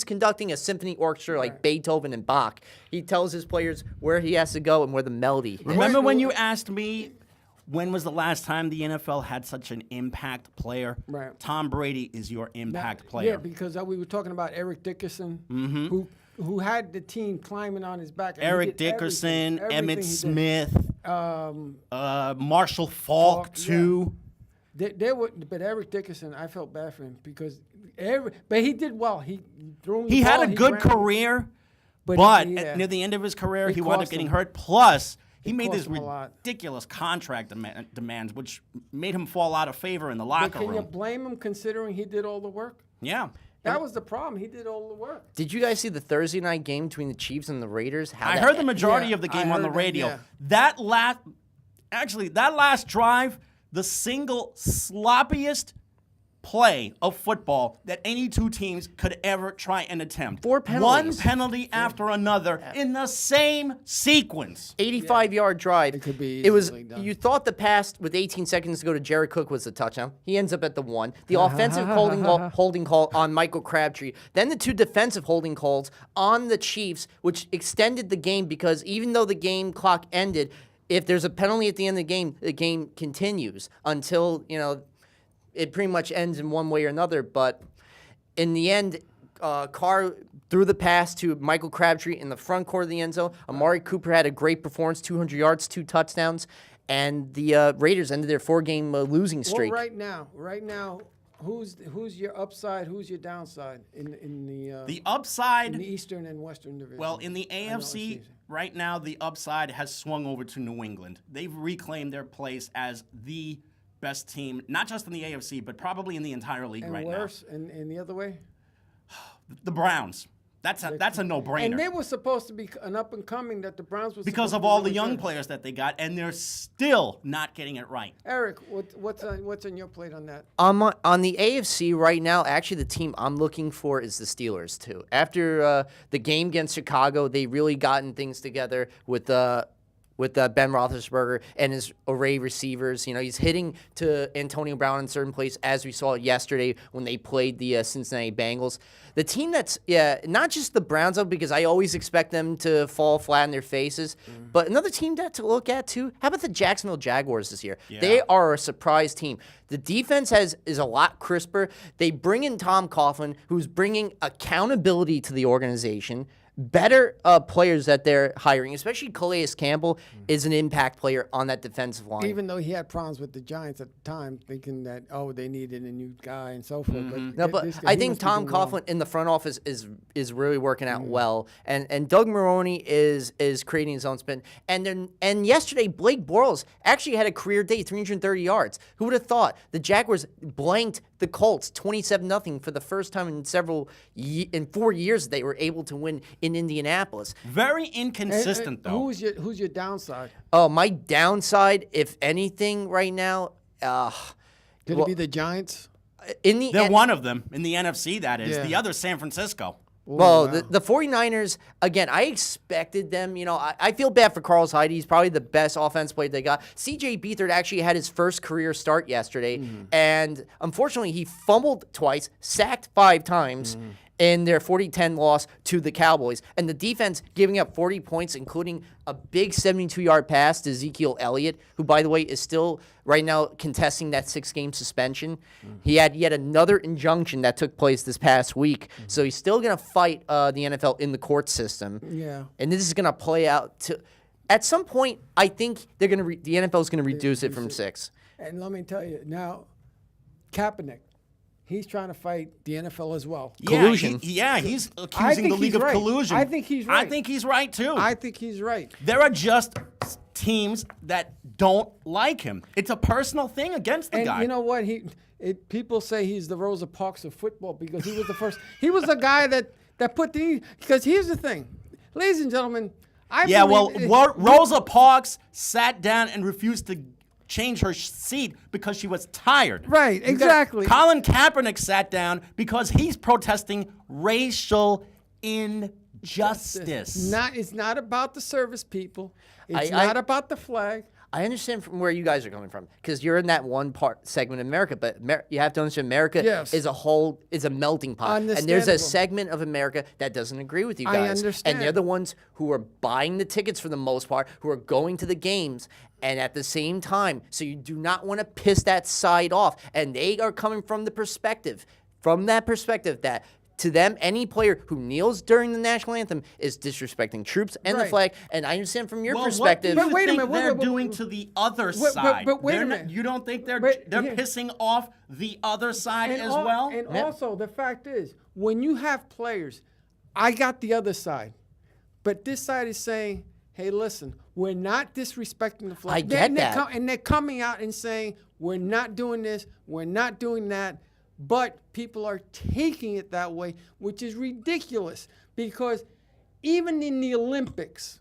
conducting a symphony orchestra like Beethoven and Bach. He tells his players where he has to go and where the melody is. Remember when you asked me, when was the last time the NFL had such an impact player? Right. Tom Brady is your impact player. Yeah, because we were talking about Eric Dickerson, who had the team climbing on his back. And Eric Dickerson, everything Emmett Smith, Marshall Faulk, too. But Eric Dickerson, I felt bad for him because but he did well. He threw him the He ball, had a good career, but near the end of his career, he wound up getting hurt. Plus, he made these ridiculous contract demands, which made him fall out of favor in the locker room. Can you blame him considering he did all the work? Yeah. That was the problem. He did all the work. Did you guys see the Thursday night game between the Chiefs and the Raiders? I heard the majority of the game on the radio. That last drive, the single sloppiest play of football that any two teams could ever try and attempt. 4 penalties. One penalty after another in the same sequence. 85-yard drive. It could be It was. easily done. You thought the pass with 18 seconds to go to Jared Cook was the touchdown. He ends up at the 1. The offensive holding call on Michael Crabtree. Then the 2 defensive holding calls on the Chiefs, which extended the game because even though the game clock ended, if there's a penalty at the end of the game continues until, it pretty much ends in one way or another. But in the end, Carr threw the pass to Michael Crabtree in the front court of the end zone. Amari Cooper had a great performance, 200 yards, 2 touchdowns. And the Raiders ended their 4-game losing streak. Well, right now, who's your upside? Who's your downside in The upside in the Eastern and Western division? Well, in the AFC, right now, the upside has swung over to New England. They've reclaimed their place as the best team, not just in the AFC, but probably in the entire league right now. And the other way? The Browns. That's a no-brainer. And they were supposed to be an up-and-coming that the Browns was because of all the young players that they got, and they're still not getting it right. Eric, what's on your plate on that? On the AFC right now, actually the team I'm looking for is the Steelers too. After the game against Chicago, they really gotten things together with Ben Roethlisberger and his array receivers. He's hitting to Antonio Brown in certain places, as we saw yesterday when they played the Cincinnati Bengals. The team that's, not just the Browns, though, because I always expect them to fall flat on their faces, but another team to look at, too. How about the Jacksonville Jaguars this year? Yeah. They are a surprise team. The defense is a lot crisper. They bring in Tom Coughlin, who's bringing accountability to the organization. Better players that they're hiring, especially Calais Campbell, is an impact player on that defensive line. Even though he had problems with the Giants at the time, thinking that, they needed a new guy and so forth. But I think Tom Coughlin in the front office is really working out well. And Doug Marrone is creating his own spin. And yesterday, Blake Bortles actually had a career day, 330 yards. Who would have thought? The Jaguars blanked the Colts 27-0 for the first time in 4 years they were able to win in Indianapolis. Very inconsistent, though. Who's your downside? Oh, my downside, if anything, right now, could it be the Giants? They're one of them in the NFC. That is the other, San Francisco. Well, wow. the 49ers, again, I expected them. I feel bad for Carlos Hyde. He's probably the best offense player they got. C.J. Beathard actually had his first career start yesterday, and unfortunately, he fumbled twice, sacked 5 times in their 40-10 loss to the Cowboys. And the defense giving up 40 points, including a big 72-yard pass to Ezekiel Elliott, who, by the way, is still right now contesting that 6-game suspension. He had yet another injunction that took place this past week, so he's still going to fight the NFL in the court system. Yeah. And this is going to play out to. At some point, I think they're going to. The NFL is going to reduce it from 6. And let me tell you now, Kaepernick, he's trying to fight the NFL as well. Collusion. He's accusing the league of collusion. I think he's right. I think he's right too. I think he's right. There are just teams that don't like him. It's a personal thing against the And guy. you know what? People say he's the Rosa Parks of football because he was the first. He was the guy that put the. Because here's the thing, ladies and gentlemen. Rosa Parks sat down and refused to change her seat because she was tired. Right, exactly. Colin Kaepernick sat down because he's protesting racial injustice. It's not about the service people. It's I- not about the flag. I understand from where you guys are coming from because you're in that one part segment of America, but you have to understand America Yes. is a melting pot, and there's a Understandable. segment of America that doesn't agree with you I guys, understand. and they're the ones who are buying the tickets for the most part, who are going to the games, and at the same time, so you do not want to piss that side off, and they are coming from that perspective that. To them, any player who kneels during the national anthem is disrespecting troops and the Right. flag. And I understand from your Well, perspective. what do you wait a think minute, wait, they're wait, doing wait, to the other wait, side? but wait a They're not- minute. You don't think they're But here- pissing off the other side as well? And Yeah. also, the fact is, when you have players, I got the other side, but this side is saying, hey, listen, we're not disrespecting the flag. I get that. And they're coming out and saying, we're not doing this, we're not doing that. But people are taking it that way, which is ridiculous because even in the Olympics,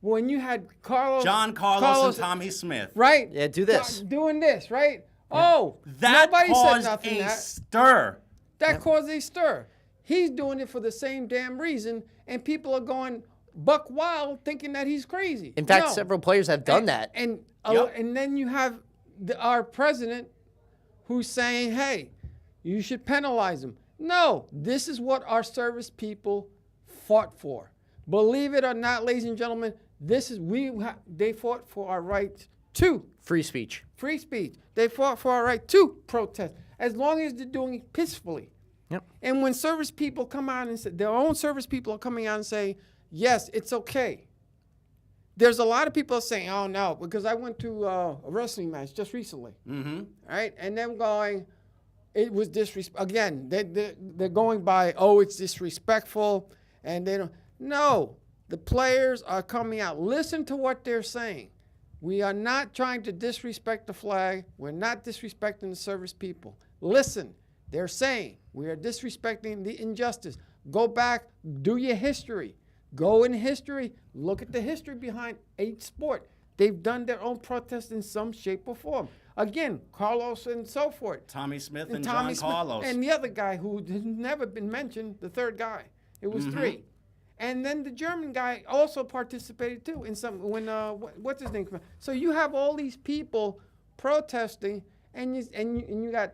when you had John Carlos and Tommy Smith. right? Yeah, do this. Doing this, right? Oh, That nobody said caused nothing. a stir. That caused a stir. He's doing it for the same damn reason, and people are going buck wild thinking that he's crazy. In fact, No. several players have done that. And Yep. and then you have our president who's saying, hey, you should penalize him. No, this is what our service people fought for. Believe it or not, ladies and gentlemen, they fought for our right to Free speech. free speech. They fought for our right to protest, as long as they're doing it peacefully. Yep. And when service people come out and say, their own service people are coming out and say, yes, it's okay. There's a lot of people saying, oh no, because I went to a wrestling match just recently. Mm-hmm. Right? And them going, it was disrespect. Again, they're going by, oh, it's disrespectful. And they don't. No, the players are coming out. Listen to what they're saying. We are not trying to disrespect the flag. We're not disrespecting the service people. Listen, they're saying we are disrespecting the injustice. Go back, do your history. Go in history, look at the history behind each sport. They've done their own protest in some shape or form. Again, Carlos and so forth. Tommy Smith and Tommy John Carlos. And the other guy who has never been mentioned, the third guy. It was 3. And then the German guy also participated too in some, what's his name? So you have all these people protesting, and you got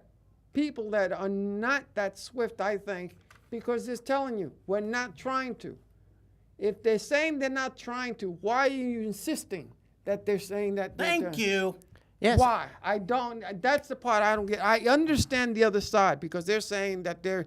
people that are not that swift, I think, because they're telling you, we're not trying to. If they're saying they're not trying to, why are you insisting that they're saying that? Thank you. Yes. Why? I don't. That's the part I don't get. I understand the other side because they're saying that they're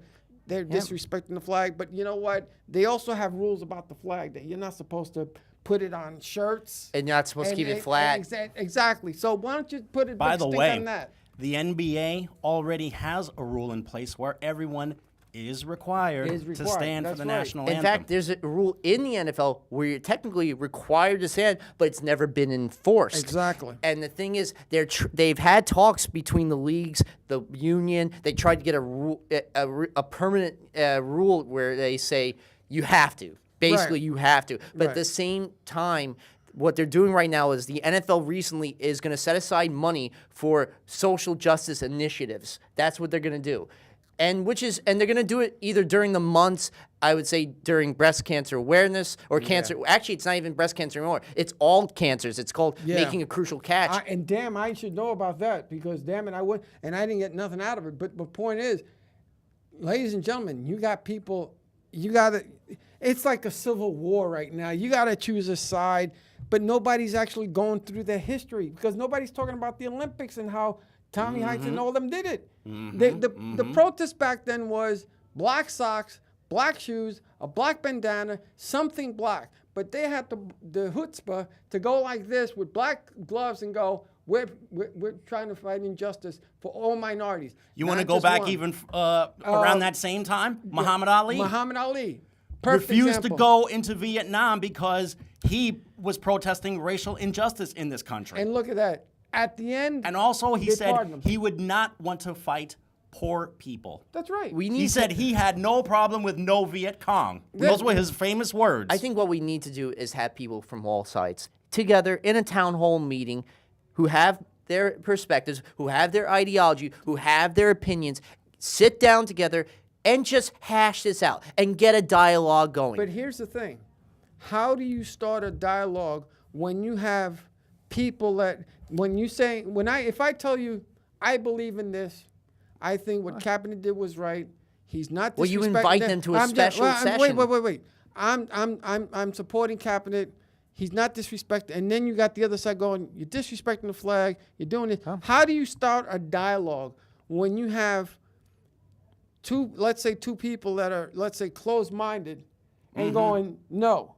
disrespecting the flag. But you know what? They also have rules about the flag that you're not supposed to put it on shirts. And you're not supposed to keep it flat. Exactly. So why don't you put it? By big the stick way, on that? the NBA already has a rule in place where everyone is required, to stand for That's the right. national In anthem. fact, there's a rule in the NFL where you're technically required to stand, but it's never been enforced. Exactly. And the thing is, they've had talks between the leagues, the union. They tried to get a permanent rule where they say you have to. Basically, Right. you have to. But at Right. the same time, what they're doing right now is the NFL recently is going to set aside money for social justice initiatives. That's what they're going to do. And they're going to do it either during the months, I would say during breast cancer awareness or cancer. Actually, it's not even breast cancer anymore. It's all cancers. It's called making a crucial catch. And damn, I should know about that because damn it, I would, and I didn't get nothing out of it. But the point is, ladies and gentlemen, you got people, it's like a civil war right now. You got to choose a side, but nobody's actually going through their history because nobody's talking about the Olympics and how Tommy Heights and all them did it. The protest back then was black socks, black shoes, a black bandana, something black. But they had the chutzpah to go like this with black gloves and go, we're trying to fight injustice for all minorities. You want to go back even around that same time? Muhammad Ali? Muhammad Ali. Perfect refused example. to go into Vietnam because he was protesting racial injustice in this country. And look at that. At the end, And also he they said pardoned him. he would not want to fight poor people. That's right. He said he had no problem with no Viet Cong. Those were his famous words. I think what we need to do is have people from all sides together in a town hall meeting who have their perspectives, who have their ideology, who have their opinions, sit down together and just hash this out and get a dialogue going. But here's the thing. How do you start a dialogue when you have people that, if I tell you I believe in this, I think what Kaepernick did was right. He's not disrespecting. Well, you invite them to a special session. Wait. I'm supporting Kaepernick. He's not disrespecting. And then you got the other side going, you're disrespecting the flag. You're doing it. How do you start a dialogue when you have let's say two people that are, let's say, closed-minded and going, no?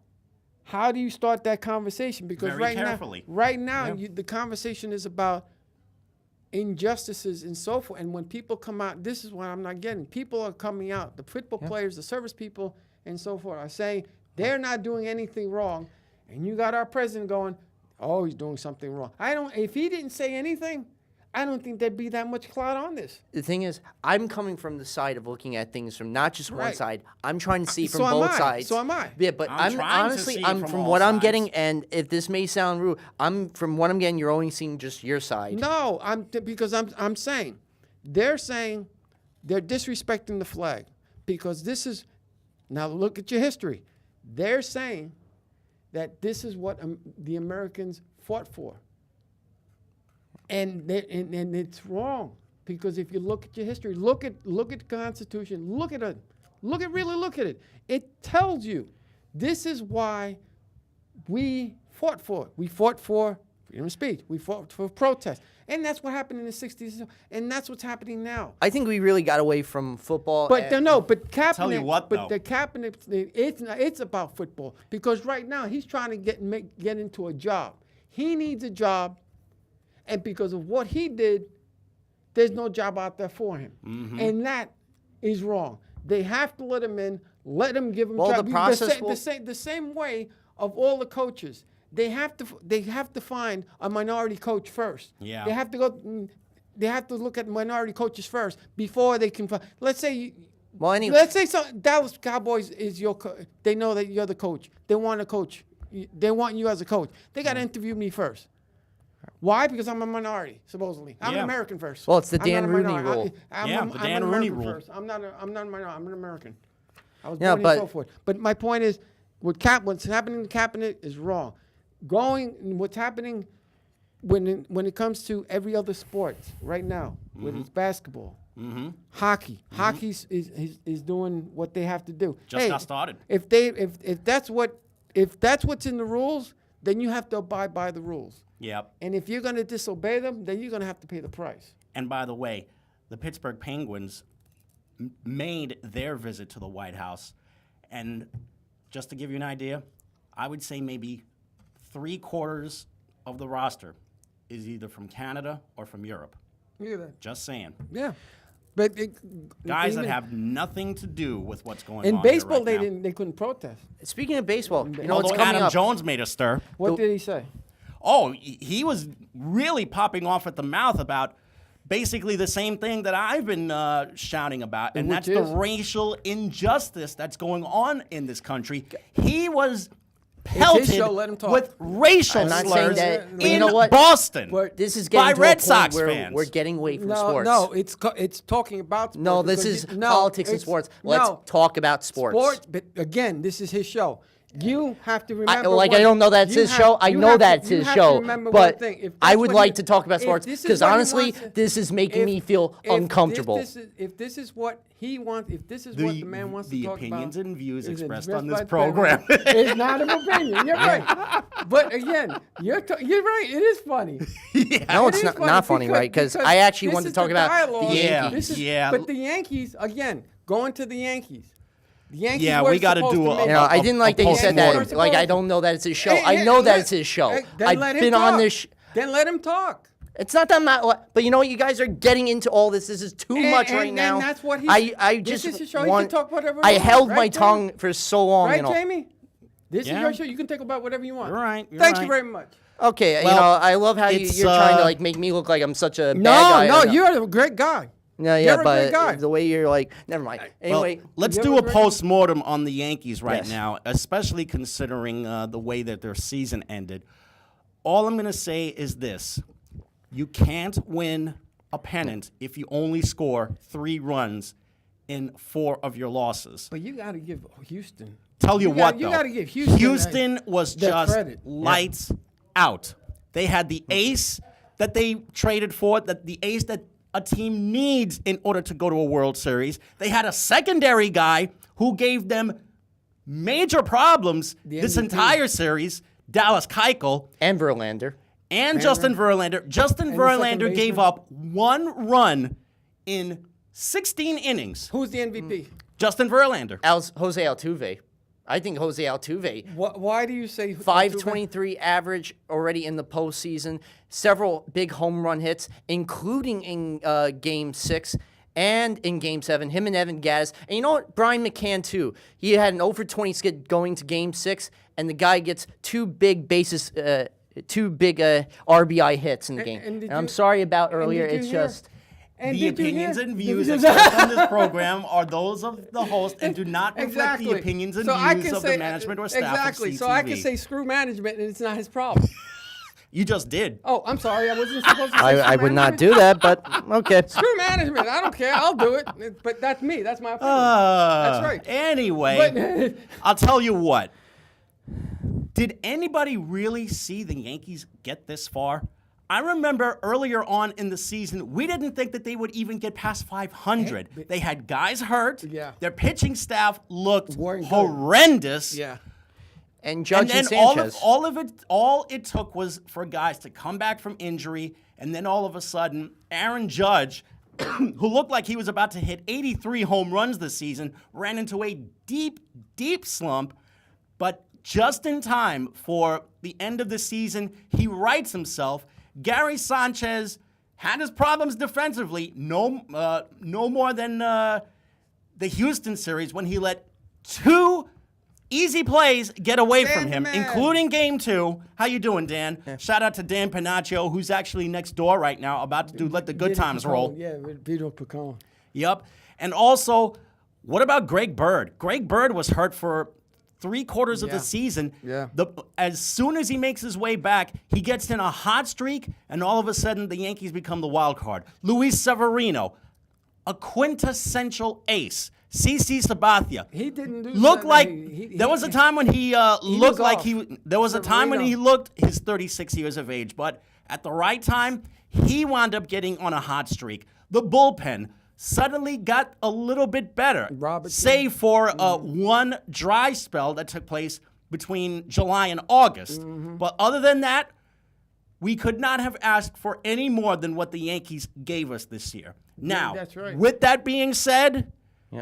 How do you start that conversation? Because Very carefully. right now, the conversation is about injustices and so forth. And when people come out, this is what I'm not getting. People are coming out. The football players, the service people, and so forth are saying they're not doing anything wrong. And you got our president going, oh, he's doing something wrong. If he didn't say anything, I don't think there'd be that much clout on this. The thing is, I'm coming from the side of looking at things from not just one Right. side. I'm trying to see from So am both I. sides. So am I. Yeah, but I'm trying to honestly, see I'm from from all what I'm sides. getting, and if this may sound rude, from what I'm getting, you're only seeing just your side. No, because I'm saying they're saying they're disrespecting the flag because this is, now look at your history. They're saying that this is what the Americans fought for. And it's wrong because if you look at your history, look at the Constitution, look at it. Really look at it. It tells you this is why we fought for it. We fought for freedom of speech. We fought for protest. And that's what happened in the 60s. And that's what's happening now. I think we really got away from football. But but Kaepernick. Tell you what, but though. the Kaepernick, it's about football because right now he's trying to get into a job. He needs a job, and because of what he did, there's no job out there for him, and that is wrong. They have to let him in, let him give him. Well, job. the process the same way of all the coaches. They have to find a minority coach first. Yeah. They have to go. They have to look at minority coaches first before they can. Let's say. Well, anyway. Let's say Dallas Cowboys is your. They know that you're the coach. They want a coach. They want you as a coach. They got to interview me first. Why? Because I'm a minority, supposedly. I'm an American first. Well, it's the I'm Dan not a Rooney minority. rule. I'm the an Dan American Rooney rule. first. I'm not a minority. I'm an American. I was Yeah, born and so forth. But my point is, what's happening to Kaepernick is wrong. What's happening when it comes to every other sport right now, whether it's basketball, hockey. Hockey is doing what they have to do. Just got started. If that's what's in the rules, then you have to abide by the rules. Yep. And if you're going to disobey them, then you're going to have to pay the price. And by the way, the Pittsburgh Penguins made their visit to the White House. And just to give you an idea, I would say maybe 3/4 of the roster is either from Canada or from Europe. Look at that. Just saying. Yeah. But Guys that have nothing to do with what's going on in here baseball, right now. they couldn't protest. Speaking of baseball, you know Although what's coming Adam up? Jones made a stir. What did he say? Oh, he was really popping off at the mouth about basically the same thing that I've been shouting about, and Which that's the is? racial injustice that's going on in this country. He was pelted show, let him talk. with racial I'm not saying slurs that, but you in know what? Boston But This is by getting to Red a point Sox where fans. we're getting away from No, sports. no, it's talking about sports. No, this because is politics and it's- sports. Let's no, talk about sports. Sports, but again, this is his show. You have to remember. I don't know that's his show. I know that's his show. But I would like to talk about sports because honestly, this is making me feel uncomfortable. If this is what he wants, if this is what the man wants to the talk about, opinions and views is expressed expressed on this by the program. It's not an opinion. You're right. But again, you're right. It is funny. No, it's It is not funny, right? Because I actually this wanted to is talk the about dialogue. the Yeah. Yankees. This is, Yeah. But the Yankees, again, going to the Yankees. The Yankees Yeah, were we gotta supposed do to a- make- You know, I didn't like that you said that. postmortem. Like, I don't know that it's his show. Hey, I hey, know that let- it's his show. hey, then I've let him been on talk. this. Then let him talk. It's not that I'm not. But you know what? You guys are getting into all this. This is too much right now. And that's what I this just is your show. He want. can talk whatever. I he wants, held right, my Jamie? tongue for so long. Right, you know. Jamie? This is Yeah. your show. You can take about whatever you want. You're right, you're Thank right. you very much. Okay, Well, you know, I love how it's, you're trying to like make me look like I'm such a bad guy. No, and, you're a great guy. Yeah, You're a but great guy. the way you're like, never mind. Well, Anyway, let's You do ever a drink- post-mortem on the Yankees right Yes. now, especially considering the way that their season ended. All I'm going to say is this. You can't win a pennant if you only score 3 runs in 4 of your losses. But you got to give Houston. Tell you, You what, got- you though. gotta give Houston Houston was their just credit. lights out. They had the ace that they traded for, that the ace that a team needs in order to go to a World Series. They had a secondary guy who gave them major problems The this MVP. entire series, Dallas Keuchel and Verlander. and Justin Verlander. Justin And the second Verlander gave baseman. up 1 run in 16 innings. Who's the MVP? Justin Verlander. Jose Altuve. I think Jose Altuve. Why do you say 523 average already in the postseason. Several big home run hits, including in Game 6 and in Game 7. Him and Evan Gattis. And you know what? Brian McCann, too. He had an 0-for-20 skid going to Game 6, and the guy gets 2 big bases, 2 big RBI hits in the game. and did And I'm you- sorry about and earlier. did you It's hear- just. And The did you opinions hear- and views Did- expressed on this program are those of the host and do not reflect Exactly. the opinions and So I views can of say- the management or staff exactly. of CTV. So I can say screw management and it's not his problem. You just did. Oh, I'm sorry. I wasn't supposed to say I screw would not management. do that, but okay. Screw management. I don't care. I'll do it. But that's me. That's my opinion. That's right. Anyway, But- I'll tell you what. Did anybody really see the Yankees get this far? I remember earlier on in the season, we didn't think that they would even get past 500. They had guys hurt. Yeah. Their pitching staff looked Weren't good. horrendous. Yeah. And Judge And and, then Sanchez. all it took was for guys to come back from injury, and then all of a sudden, Aaron Judge, who looked like he was about to hit 83 home runs this season, ran into a deep, deep slump, but just in time for the end of the season, he rights himself. Gary Sanchez had his problems defensively, no more than the Houston series when he let 2 easy plays get away Dan from the him, man. including Game 2. How you doing, Dan? Shout out to Dan Panaccio, who's actually next door right now, about to do Let the Good Vito Times Picone. roll. Yeah, Vito Picone. Yep. And also, what about Greg Bird? Greg Bird was hurt for 3/4 of Yeah. the season. Yeah. As soon as he makes his way back, he gets in a hot streak, and all of a sudden, the Yankees become the wild card. Luis Severino, a quintessential ace. CC Sabathia. He didn't do Looked something. like there was a time when he looked like off. there was a time when he Severino. looked his 36 years of age, but at the right time, he wound up getting on a hot streak. The bullpen suddenly got a little bit better, Robertson. save for one dry spell that took place between July and August. But other than that, we could not have asked for any more than what the Yankees gave us this year. Now, that's right. with that being said,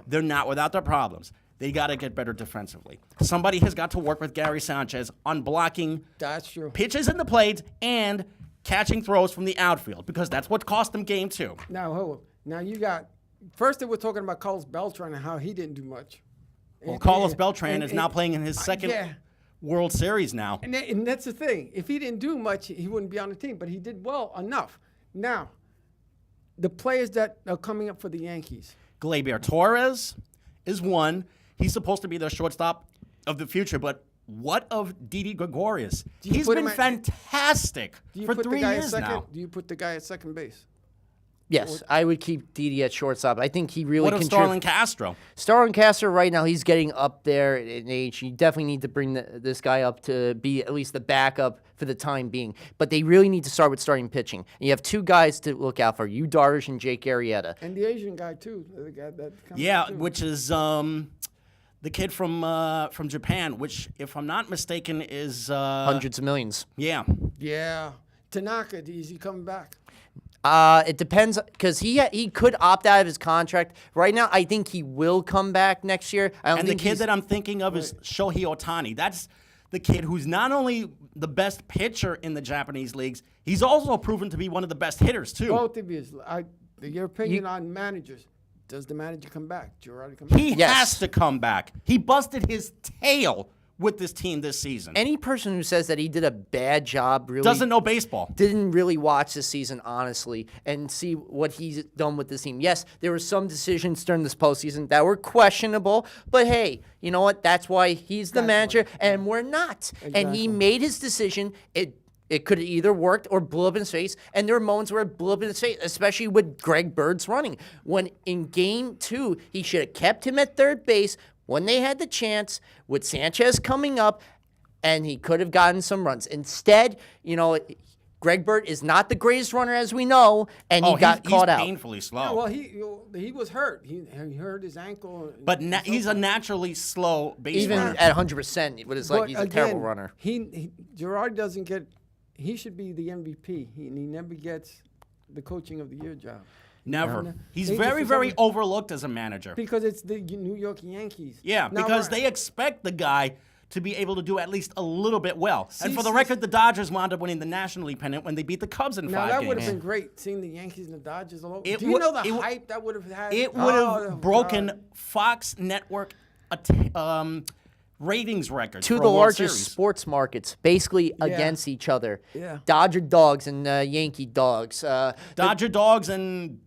they're not without their problems. They got to get better defensively. Somebody has got to work with Gary Sanchez on blocking That's true. pitches in the plate and catching throws from the outfield, because that's what cost them Game 2. Now, hold on. Now you got. First, they were talking about Carlos Beltran and how he didn't do much. Well, Carlos Beltran is now playing in his second yeah. World Series now. And that's the thing. If he didn't do much, he wouldn't be on the team. But he did well enough. Now, the players that are coming up for the Yankees. Gleyber Torres is one. He's supposed to be their shortstop of the future, but what of Didi Gregorius? Do you He's put been him at- fantastic Do you for put 3 the guy years at second? now. Do you put the guy at second base? Yes, I would keep Didi at shortstop. I think he really What of contributes. Starlin Castro? Starlin Castro right now, he's getting up there in age. You definitely need to bring this guy up to be at least the backup for the time being. But they really need to start with starting pitching. And you have two guys to look out for, Yu Darvish and Jake Arrieta. And the Asian guy too. The guy that comes Yeah, up, too. which is the kid from Japan, which, if I'm not mistaken, is Hundreds of millions. yeah. Yeah. Tanaka, is he coming back? It depends, because he could opt out of his contract. Right now, I think he will come back next year. I don't And the think kid he's- that I'm thinking of is Shohei Ohtani. That's the kid who's not only the best pitcher in the Japanese leagues, he's also proven to be one of the best hitters too. Both of you. Your opinion on managers. Does the manager come back? Girardi come back? He Yes. has to come back. He busted his tail with this team this season. any person who says that he did a bad job really Doesn't know baseball. didn't really watch this season, honestly, and see what he's done with this team. Yes, there were some decisions during this postseason that were questionable, but hey, you know what? That's why he's the manager, and we're not. And he Exactly. made his decision. It could have either worked or blew up in his face, and there were moments where it blew up in his face, especially with Greg Bird's running. When in Game 2, he should have kept him at third base when they had the chance, with Sanchez coming up, and he could have gotten some runs. Instead, Greg Bird is not the greatest runner, as we know, and he got caught he's out. painfully slow. Well, he was hurt. He hurt his ankle. but he's a naturally slow base Even runner. at 100%, it was like But he's a terrible again, runner. Girardi doesn't get. He should be the MVP. He never gets the coaching of the year job. Never. He's They very, just- very overlooked as a manager. Because it's the New York Yankees. Yeah, Now, because right. they expect the guy to be able to do at least a little bit well. And for the see- record, the Dodgers wound up winning the National League pennant when they beat the Cubs in Now 5 that games. would have been great, seeing the Yankees and the Dodgers alone. It Do you would- know the it would- hype that would have had? It would have Oh, broken God. Fox Network ratings records Two for of the a World largest Series. sports markets, basically against each other. Yeah. Dodger dogs and Yankee dogs. Dodger dogs and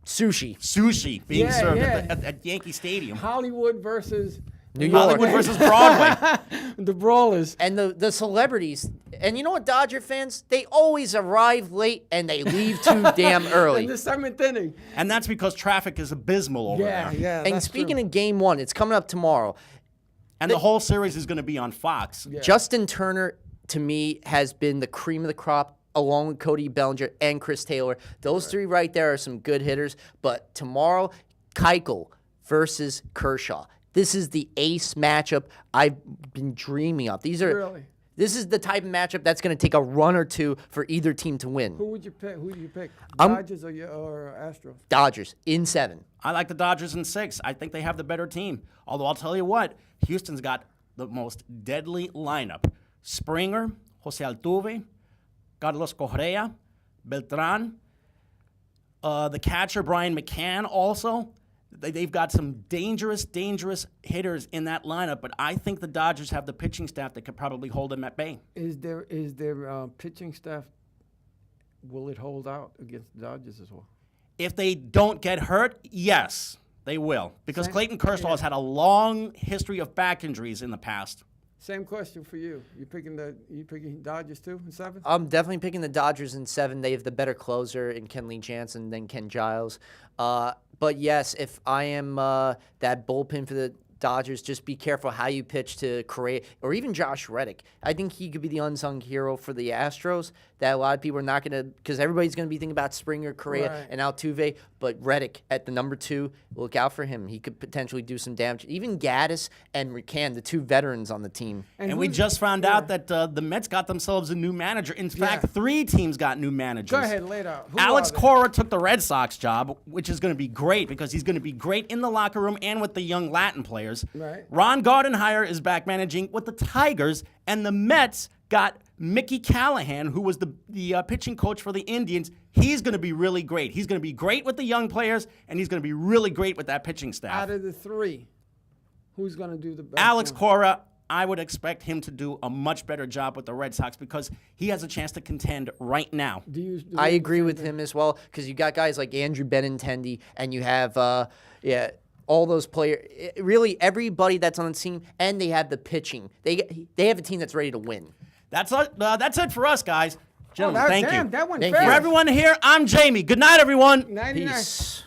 Sushi. sushi being Yeah, served yeah. at Yankee Stadium. Hollywood versus New York. Hollywood versus Broadway. the Brawlers. And the celebrities. And you know what, Dodger fans? They always arrive late and they leave too damn In early. the seventh inning. And that's because traffic is abysmal over Yeah, there. yeah. And that's speaking true. of Game 1, it's coming up tomorrow. And the whole series is going to be on Fox. Justin Turner, to me, has been the cream of the crop, along with Cody Bellinger and Chris Taylor. Those three right there are some good hitters. But tomorrow, Keuchel versus Kershaw. This is the ace matchup I've been dreaming of. Really? This is the type of matchup that's going to take a run or two for either team to win. Who would you pick? Who do you pick? I'm- Dodgers or Astros? Dodgers in 7. I like the Dodgers in 6. I think they have the better team. Although I'll tell you what, Houston's got the most deadly lineup. Springer, Jose Altuve, Carlos Correa, Beltran, the catcher Brian McCann also. They've got some dangerous hitters in that lineup, but I think the Dodgers have the pitching staff that could probably hold them at bay. Is their pitching staff? Will it hold out against the Dodgers as well? If they don't get hurt, yes, they will. Because Same- Clayton Kershaw has had a long history of back injuries in the past. Same question for you. You picking Dodgers too in 7? I'm definitely picking the Dodgers in 7. They have the better closer in Kenley Jansen than Ken Giles. But yes, if I am that bullpen for the Dodgers, just be careful how you pitch to Correa or even Josh Reddick. I think he could be the unsung hero for the Astros that a lot of people are not going to, because everybody's going to be thinking about Springer, Correa, Right. and Altuve. But Reddick at the number 2, look out for him. He could potentially do some damage. Even Gaddis and McCann, the 2 veterans on the team. And we who's- just found out that the Mets got themselves a new manager. In fact, 3 teams got new managers. Go ahead, lay it out. Who Alex are they? Cora took the Red Sox job, which is going to be great because he's going to be great in the locker room and with the young Latin players. Right. Ron Gardenhire is back managing with the Tigers, and the Mets got Mickey Callahan, who was the pitching coach for the Indians. He's going to be really great. He's going to be great with the young players, and he's going to be really great with that pitching staff. Out of the 3, who's going to do the best? Alex one? Cora, I would expect him to do a much better job with the Red Sox because he has a chance to contend right now. I agree with him as well because you got guys like Andrew Benintendi and you have all those players, really everybody that's on the team, and they have the pitching. They have a team that's ready to win. That's it for us, guys. Gentlemen, thank you. That went Thank fast. you. For everyone here, I'm Jamie. Good night, everyone. 99. Peace.